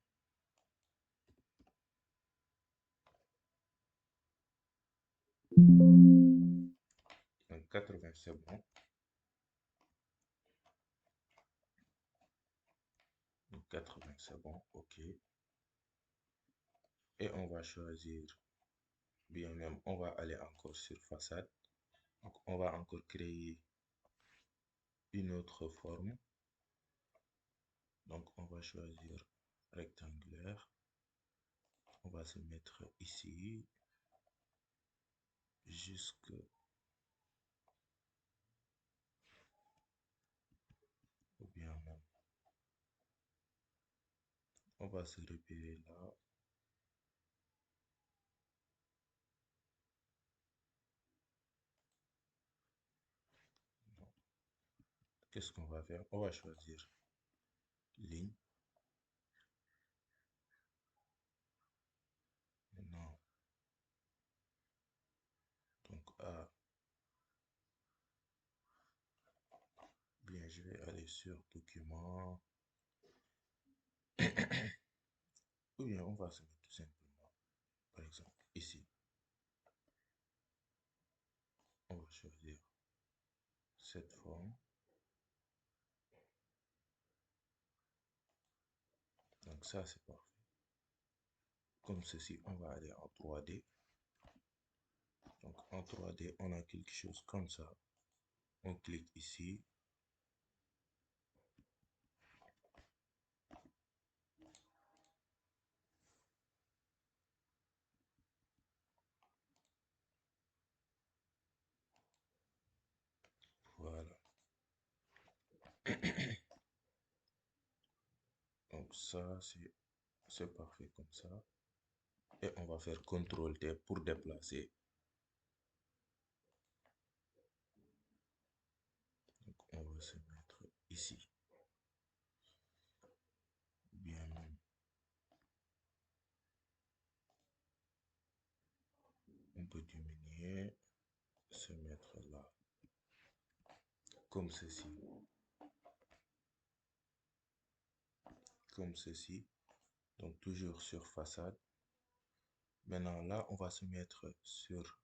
Donc 80 c'est bon. Donc 80 c'est bon, ok. Et on va choisir, bien même, on va aller encore sur façade. Donc on va encore créer une autre forme. Donc on va choisir rectangulaire. On va se mettre ici jusque, ou bien même, on va se repérer là. Qu'est-ce qu'on va faire? On va choisir ligne. Maintenant, donc bien, je vais aller sur document. Ou bien on va se mettre tout simplement, par exemple, ici. On va choisir cette forme. Donc ça, c'est parfait. Comme ceci, on va aller en 3D. Donc en 3D, on a quelque chose comme ça. On clique ici. Voilà. Donc ça, c'est parfait comme ça. Et on va faire CTRL-T pour déplacer. Donc on va se mettre ici. Bien même. On peut diminuer, se mettre là. Comme ceci. Comme ceci. Donc toujours sur façade. Maintenant là, on va se mettre sur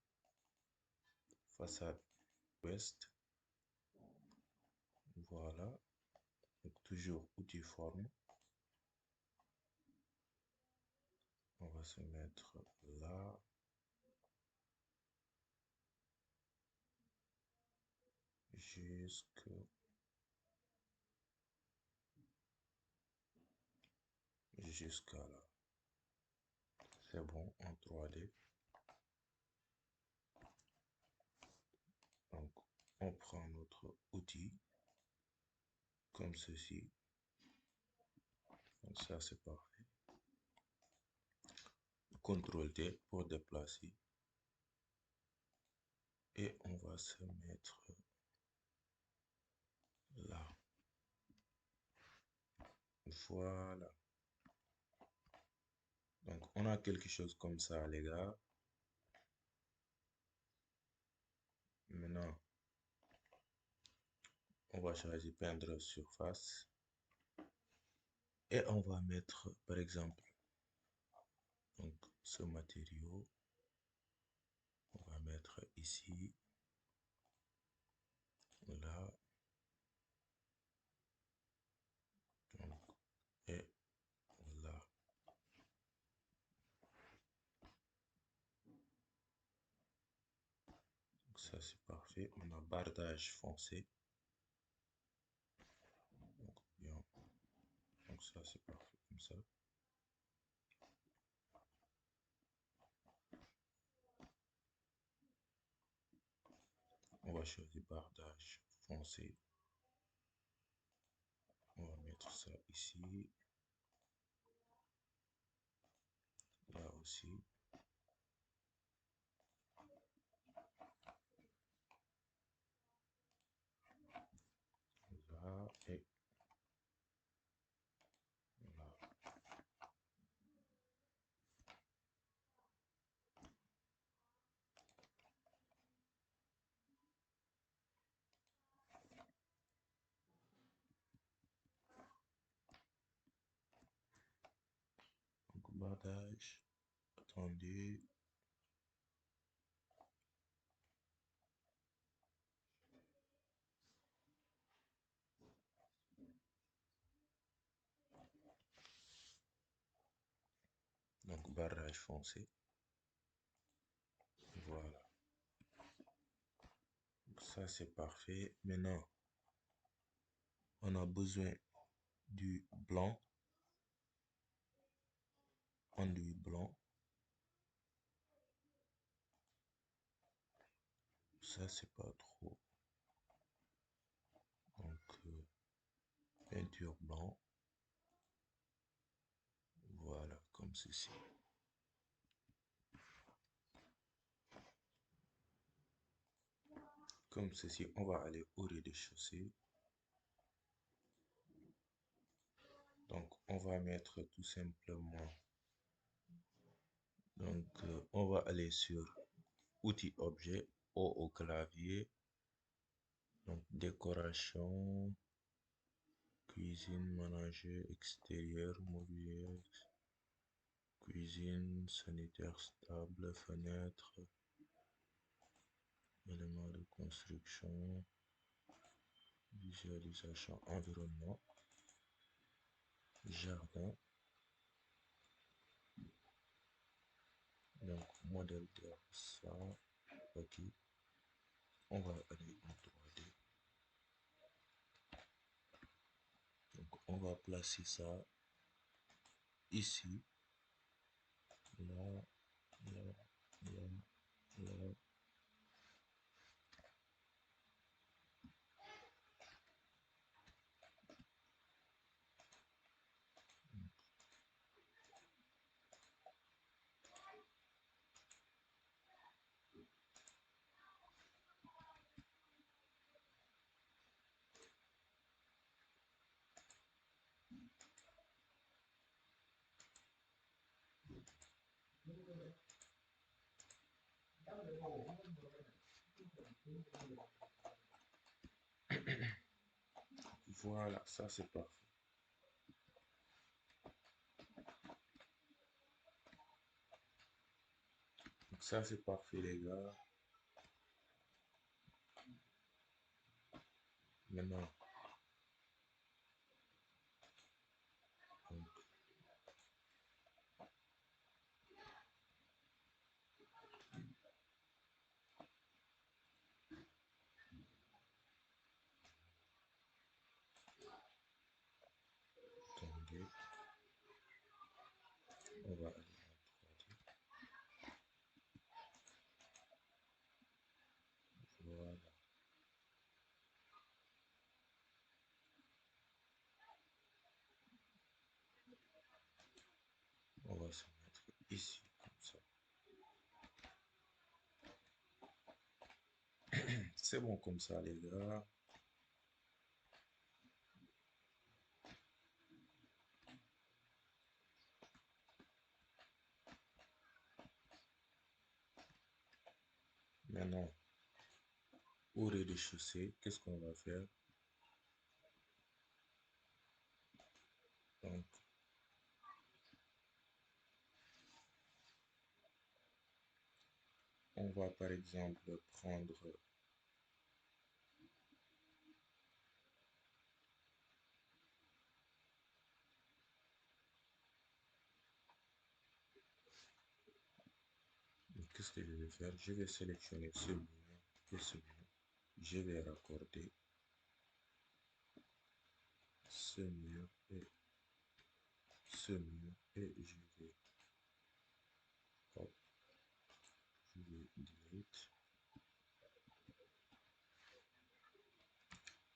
façade ouest. Voilà. Donc toujours outil forme. On va se mettre là. Jusqu'à là. C'est bon en 3D. Donc on prend notre outil comme ceci. Donc ça c'est parfait. CTRL T pour déplacer. Et on va se mettre là. Voilà. Donc on a quelque chose comme ça, les gars. Maintenant, on va choisir peindre surface. Et on va mettre, par exemple, donc ce matériau. On va mettre ici, là, donc, et là. Donc ça c'est parfait. On a bardage foncé. Donc bien. Donc ça c'est parfait comme ça. On va choisir bardage foncé. On va mettre ça ici. Là aussi. Là et là. Donc bardage. Attendez. Donc barrage foncé. Voilà. Donc, ça c'est parfait. Maintenant, on a besoin du blanc. Enduit blanc. Ça c'est pas trop. Donc peinture blanc. Voilà, comme ceci. Comme ceci, on va aller au rez-de-chaussée. Donc, on va mettre tout simplement. Donc, on va aller sur outils objet, au clavier. Donc, décoration, cuisine, ménager, extérieur, mobilier, cuisine, sanitaire stable, fenêtre, éléments de construction, visualisation, environnement, jardin. Donc, modèle de ça, ok. On va aller en 3D. Donc, on va placer ça ici, là, là, là, là. Voilà, ça c'est parfait. Donc, ça c'est parfait, les gars. Maintenant, donc, attendez, on va aller en 3D. Voilà. ici, comme ça. C'est bon comme ça, les gars. Maintenant, au rez-de-chaussée, qu'est-ce qu'on va faire? Donc, on va par exemple prendre qu'est-ce que je vais faire? Je vais sélectionner ce mur et ce mur. Je vais raccorder ce mur et ce mur et hop, je vais delete.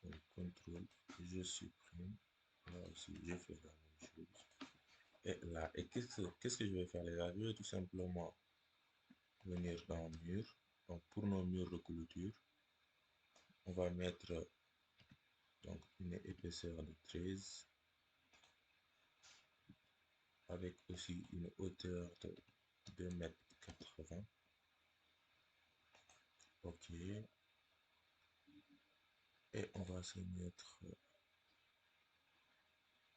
Donc, contrôle, je supprime. Là aussi, je fais la même chose. Et là, et qu'est-ce que je vais faire les gars? Je vais tout simplement venir dans mur. Donc, pour nos murs de clôture, on va mettre donc une épaisseur de 13 avec aussi une hauteur de 2,80 m. Ok. Et on va se mettre,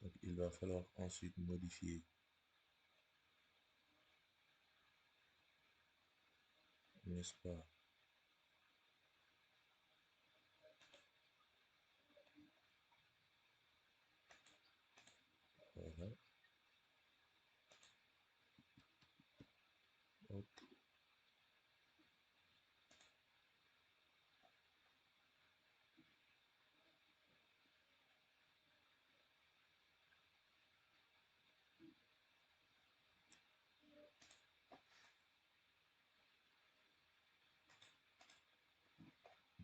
donc il va falloir ensuite modifier, n'est-ce pas? Voilà. Hop.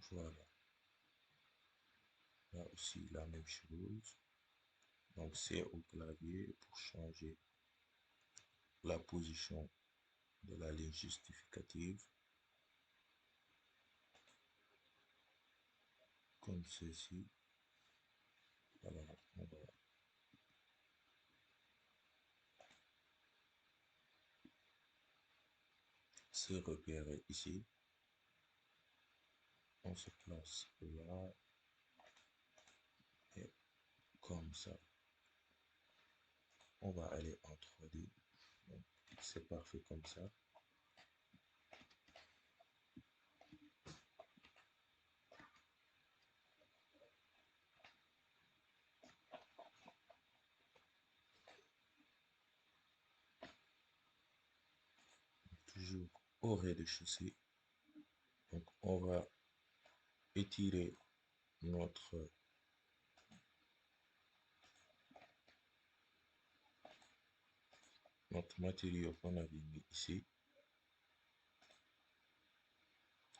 Voilà. Là aussi la même chose. Donc c'est au clavier pour changer la position de la ligne justificative. Comme ceci. Voilà, on va se repérer ici. On se place là et comme ça. On va aller en 3D. Donc, c'est parfait comme ça. Toujours au rez-de-chaussée. Donc, on va étirer notre matériau qu'on avait mis ici,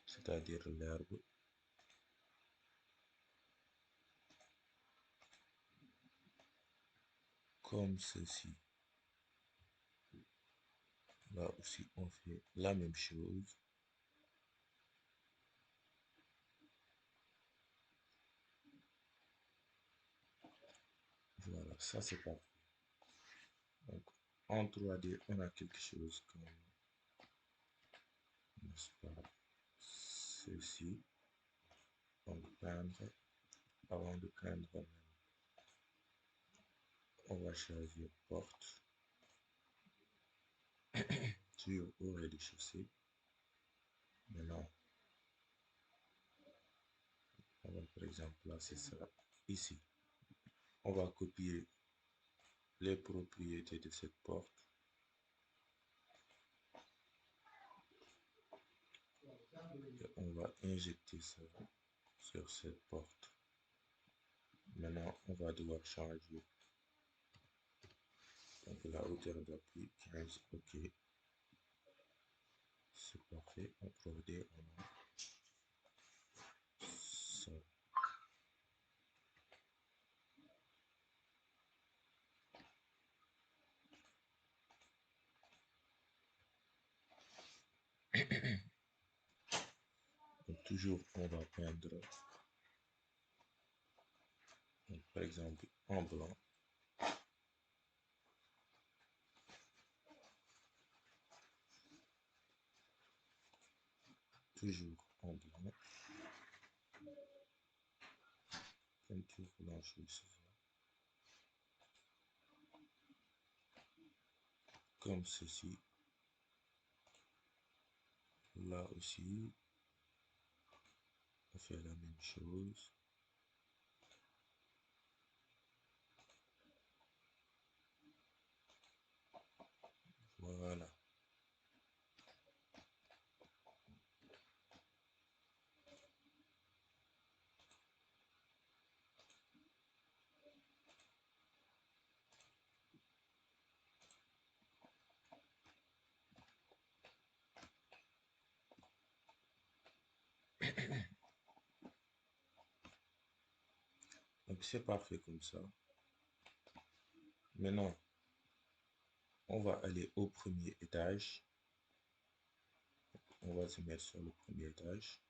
c'est-à-dire l'herbe. Comme ceci. Là aussi, on fait la même chose. Voilà, ça c'est parfait. Donc, en 3D, on a quelque chose comme, n'est-ce pas, ceci. Donc, peindre. Avant de peindre, on va choisir porte sur au rez-de-chaussée. Maintenant, on va par exemple placer ça ici. On va copier les propriétés de cette porte. Et on va injecter ça sur cette porte. Maintenant, on va devoir changer donc la hauteur d'appui 15. OK. C'est parfait. En 3D, on a ça. toujours, on va peindre, donc, par exemple, en blanc. Toujours en blanc. Peinture blanche, comme ceci. Là aussi, on fait la même chose. Voilà. Donc c'est parfait comme ça. Maintenant, on va aller au premier étage. On va se mettre sur le premier étage.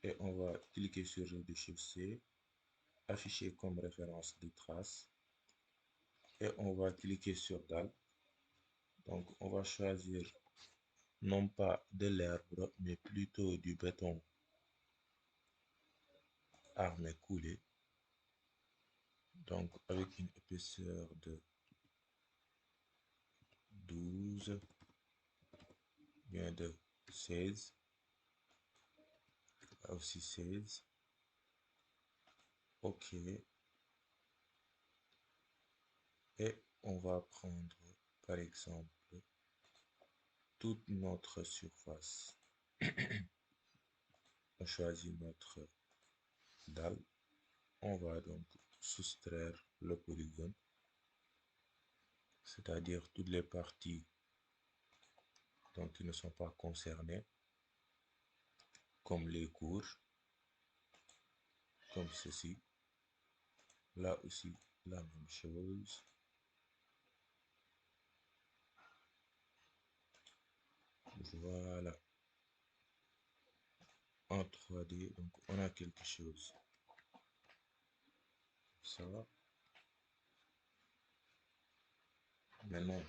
Et on va cliquer sur rez-de-chaussée, afficher comme référence de traces. Et on va cliquer sur dalle. Donc on va choisir non pas de l'herbe, mais plutôt du béton armé coulé. Donc avec une épaisseur de 12, bien de 16, là aussi 16. OK. Et on va prendre par exemple toute notre surface. On choisit notre dalle. On va donc soustraire le polygone, c'est-à-dire toutes les parties dont ils ne sont pas concernés, comme les cours, comme ceci. Là aussi, la même chose. Voilà. En 3D, donc on a quelque chose. Ça va. Maintenant,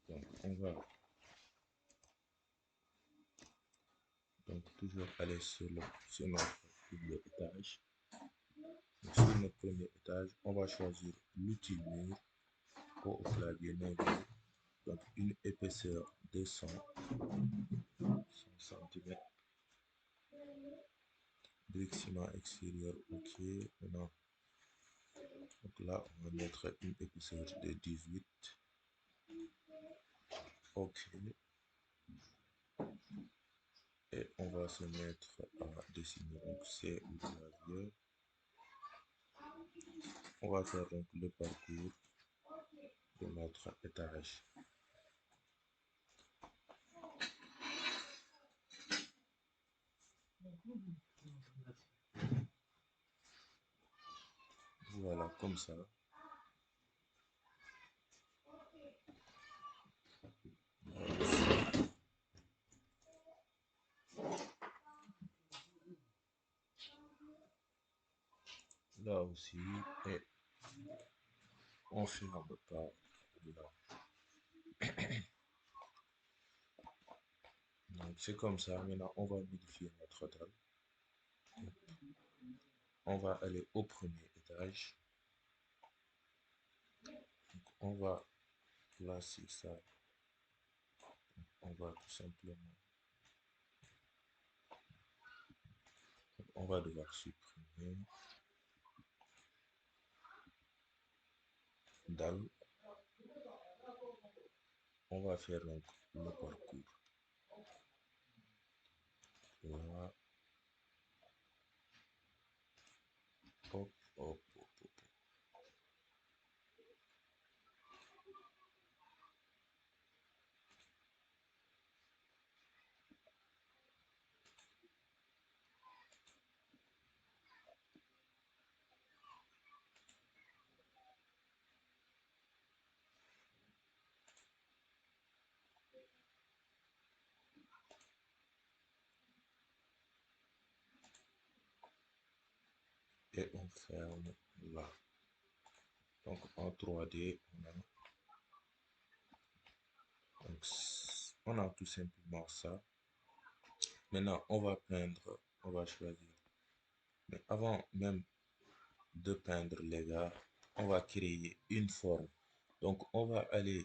donc on va donc toujours aller sur notre premier étage. Donc, sur notre premier étage, on va choisir l'outil mur au clavier navire. Donc une épaisseur de 100 cm. Brique ciment extérieur, OK. Maintenant, donc là, on va mettre une épaisseur de 18. OK. Et on va se mettre à dessiner. Donc c'est le clavier. On va faire donc le parcours de notre étage. Voilà, comme ça. Là aussi. Et on ferme par là. Donc c'est comme ça. Maintenant, on va modifier notre dalle. On va aller au premier étage. Donc, on va placer ça. On va tout simplement. On va devoir supprimer dalle. On va faire donc le parcours. Là. Hop, hop, hop, hop. on ferme là. Donc en 3D, on a tout simplement ça. Maintenant, on va peindre, on va choisir. Mais avant même de peindre, les gars, on va créer une forme. Donc, on va aller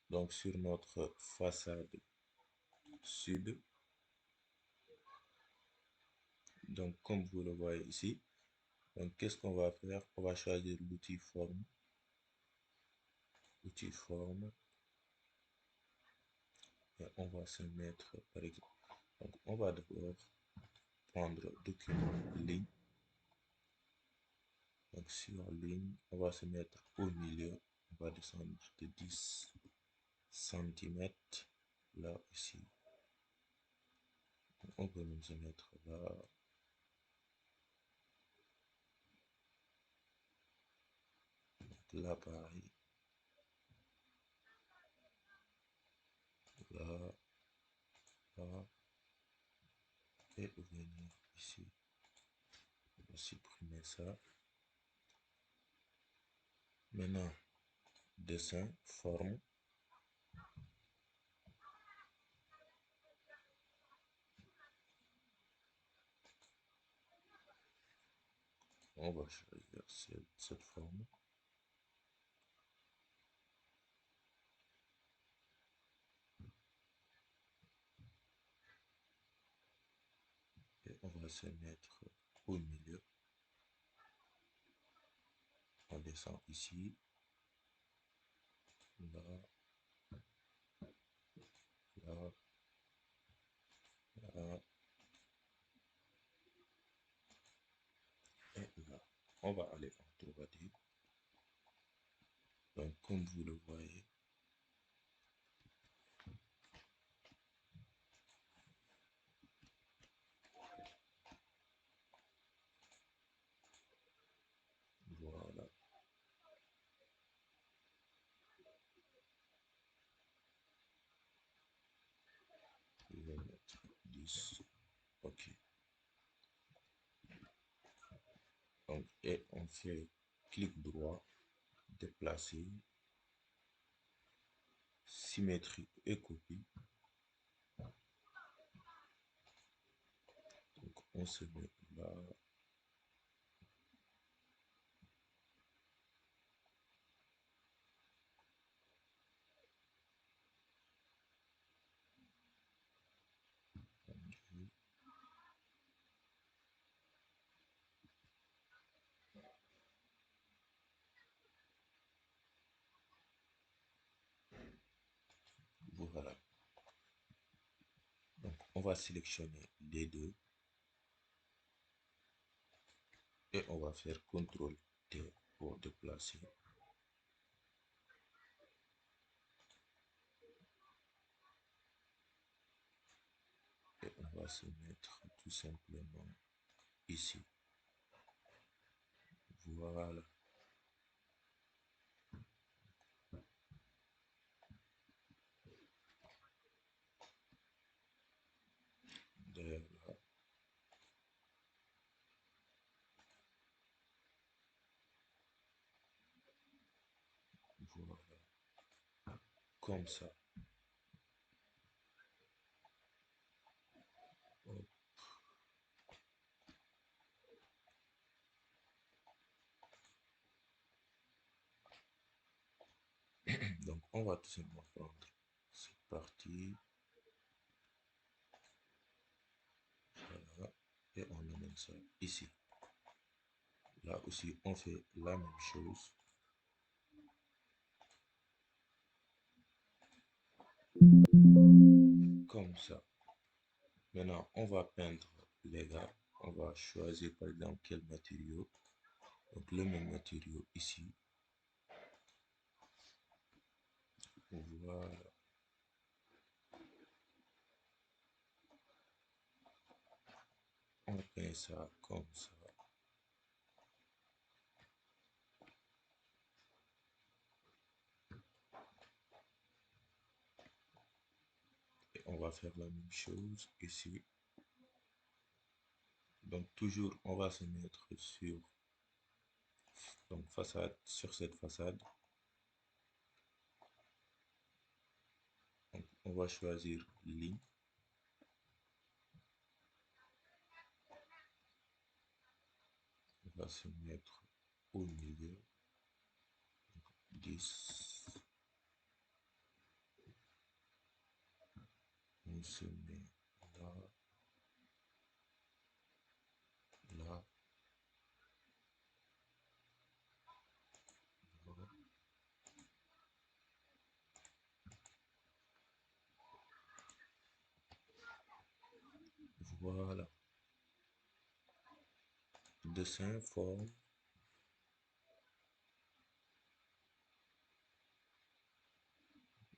donc sur notre façade sud. Donc, comme vous le voyez ici, donc qu'est-ce qu'on va faire? On va choisir l'outil forme, et on va se mettre par exemple. Donc, on va d'abord prendre document ligne. Donc, sur ligne, on va se mettre au milieu. On va descendre de 10 centimètres là ici. On peut même se mettre là. Là pareil. Là, là. Et venir ici. On va supprimer ça. Maintenant, dessin, forme. On va choisir cette forme. Et on va se mettre au milieu. On descend ici. Là, là, là. Et là. On va aller en 3D. Donc, comme vous le voyez, voilà. Je vais mettre 10. OK. Donc, et on fait clic droit, déplacer, symétrie et copie. Donc, on se met là. Voilà. Donc, on va sélectionner les deux et on va faire CTRL T pour déplacer. Et on va se mettre tout simplement ici. Voilà. Derrière là. Voilà. Comme ça. Hop. Donc, on va tout simplement prendre cette partie. Voilà. Et on amène ça ici. Là aussi, on fait la même chose. Comme ça. Maintenant, on va peindre les gars. On va choisir par exemple quel matériau. Donc, le même matériau ici. Voilà. On peint ça comme ça. Et on va faire la même chose ici. Donc, toujours, on va se mettre sur Donc façade, sur cette façade, donc, on va choisir ligne. On va se mettre au milieu. 10. On se met là, là, là. Voilà. Dessin, forme.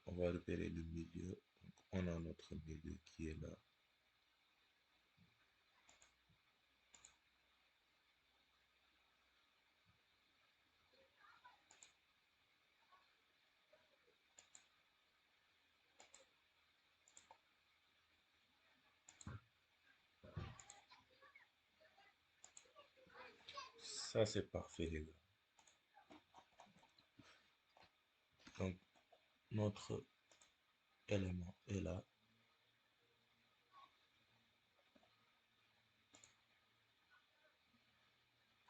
On va repérer le milieu. Donc, on a notre milieu qui est là. Ça, c'est parfait, les gars. Donc, notre élément est là.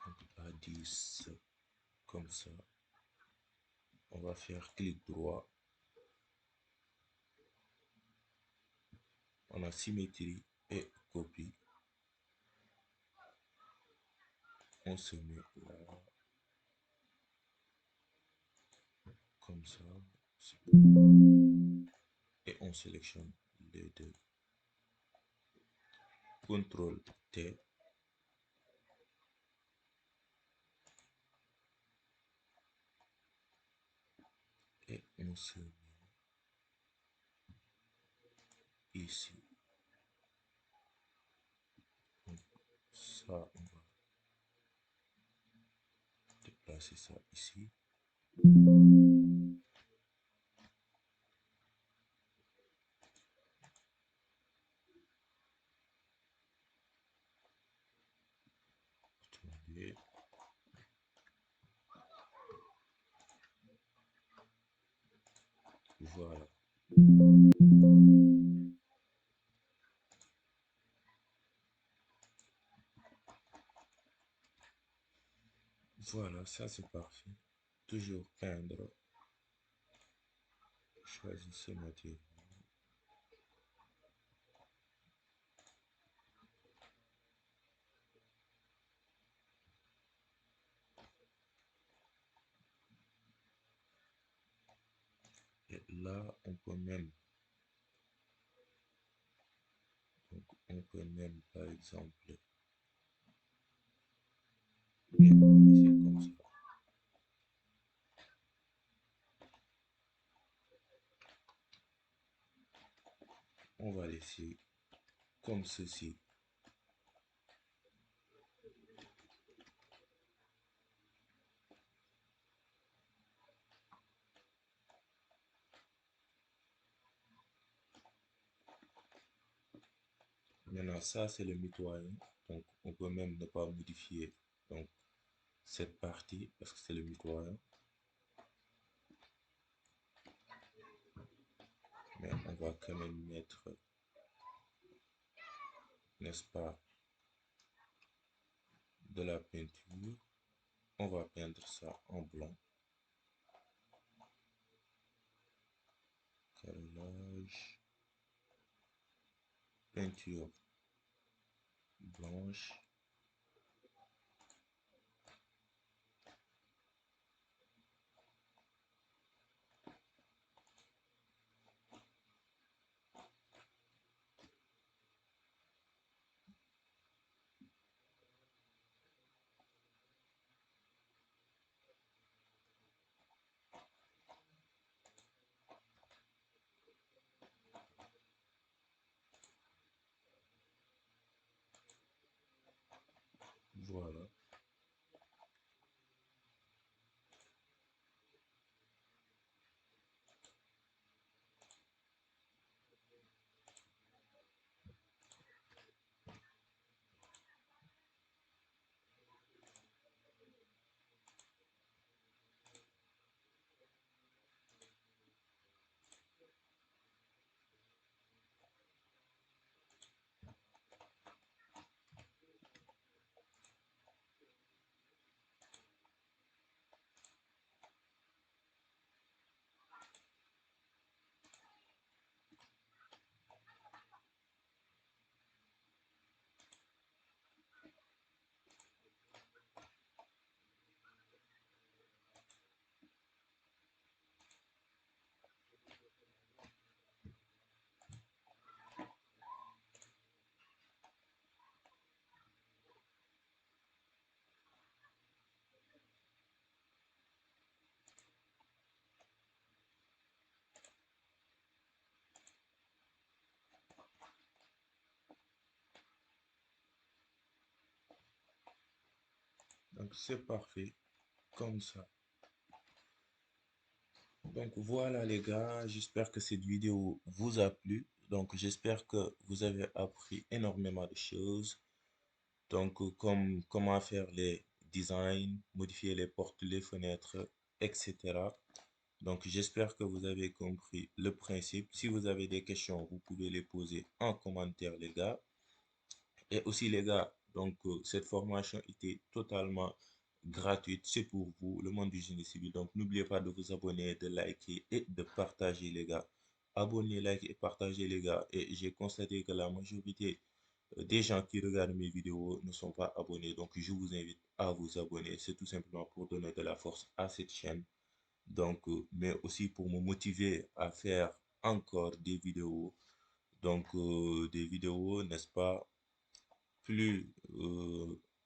Donc, à 10, comme ça. On va faire clic droit. On a symétrie et copie. On se met là, comme ça. Et on sélectionne les deux. CTRL T. Et on se met ici. Donc, ça, on va déplacer ça ici. Attendez. Voilà. Voilà, ça c'est parfait. Toujours peindre. Choisissez matériau. Et là, on peut même, par exemple, bien laisser comme ça. On va laisser comme ceci. Maintenant, ça, c'est le mitoyen. Donc, on peut même ne pas modifier donc, cette partie parce que c'est le mitoyen. Mais on va quand même mettre, n'est-ce pas, de la peinture. On va peindre ça en blanc. Carrelage. Peinture blanche. Voilà. Donc c'est parfait, comme ça. Donc voilà les gars, j'espère que cette vidéo vous a plu. Donc j'espère que vous avez appris énormément de choses. Donc comme comment faire les designs, modifier les portes, les fenêtres, etc. Donc j'espère que vous avez compris le principe. Si vous avez des questions, vous pouvez les poser en commentaire les gars. Et aussi les gars, donc cette formation était totalement gratuite, c'est pour vous, le monde du génie civil. Donc n'oubliez pas de vous abonner, de liker et de partager les gars. Abonnez, likez et partagez les gars. Et j'ai constaté que la majorité des gens qui regardent mes vidéos ne sont pas abonnés. Donc je vous invite à vous abonner. C'est tout simplement pour donner de la force à cette chaîne. Donc, mais aussi pour me motiver à faire encore des vidéos. Donc, des vidéos, n'est-ce pas, plus,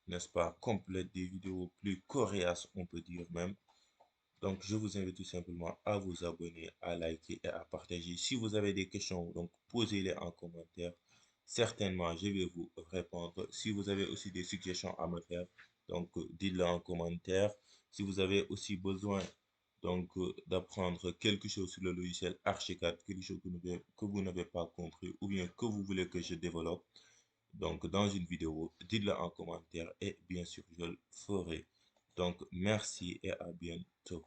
n'est-ce pas, complètes, des vidéos plus coriaces, on peut dire même. Donc, je vous invite tout simplement à vous abonner, à liker et à partager. Si vous avez des questions, donc posez-les en commentaire. Certainement, je vais vous répondre. Si vous avez aussi des suggestions à me faire, donc dites-le en commentaire. Si vous avez aussi besoin donc d'apprendre quelque chose sur le logiciel Archicad, quelque chose que vous n'avez pas compris ou bien que vous voulez que je développe, donc dans une vidéo, dites-le en commentaire et bien sûr, je le ferai. Donc, merci et à bientôt.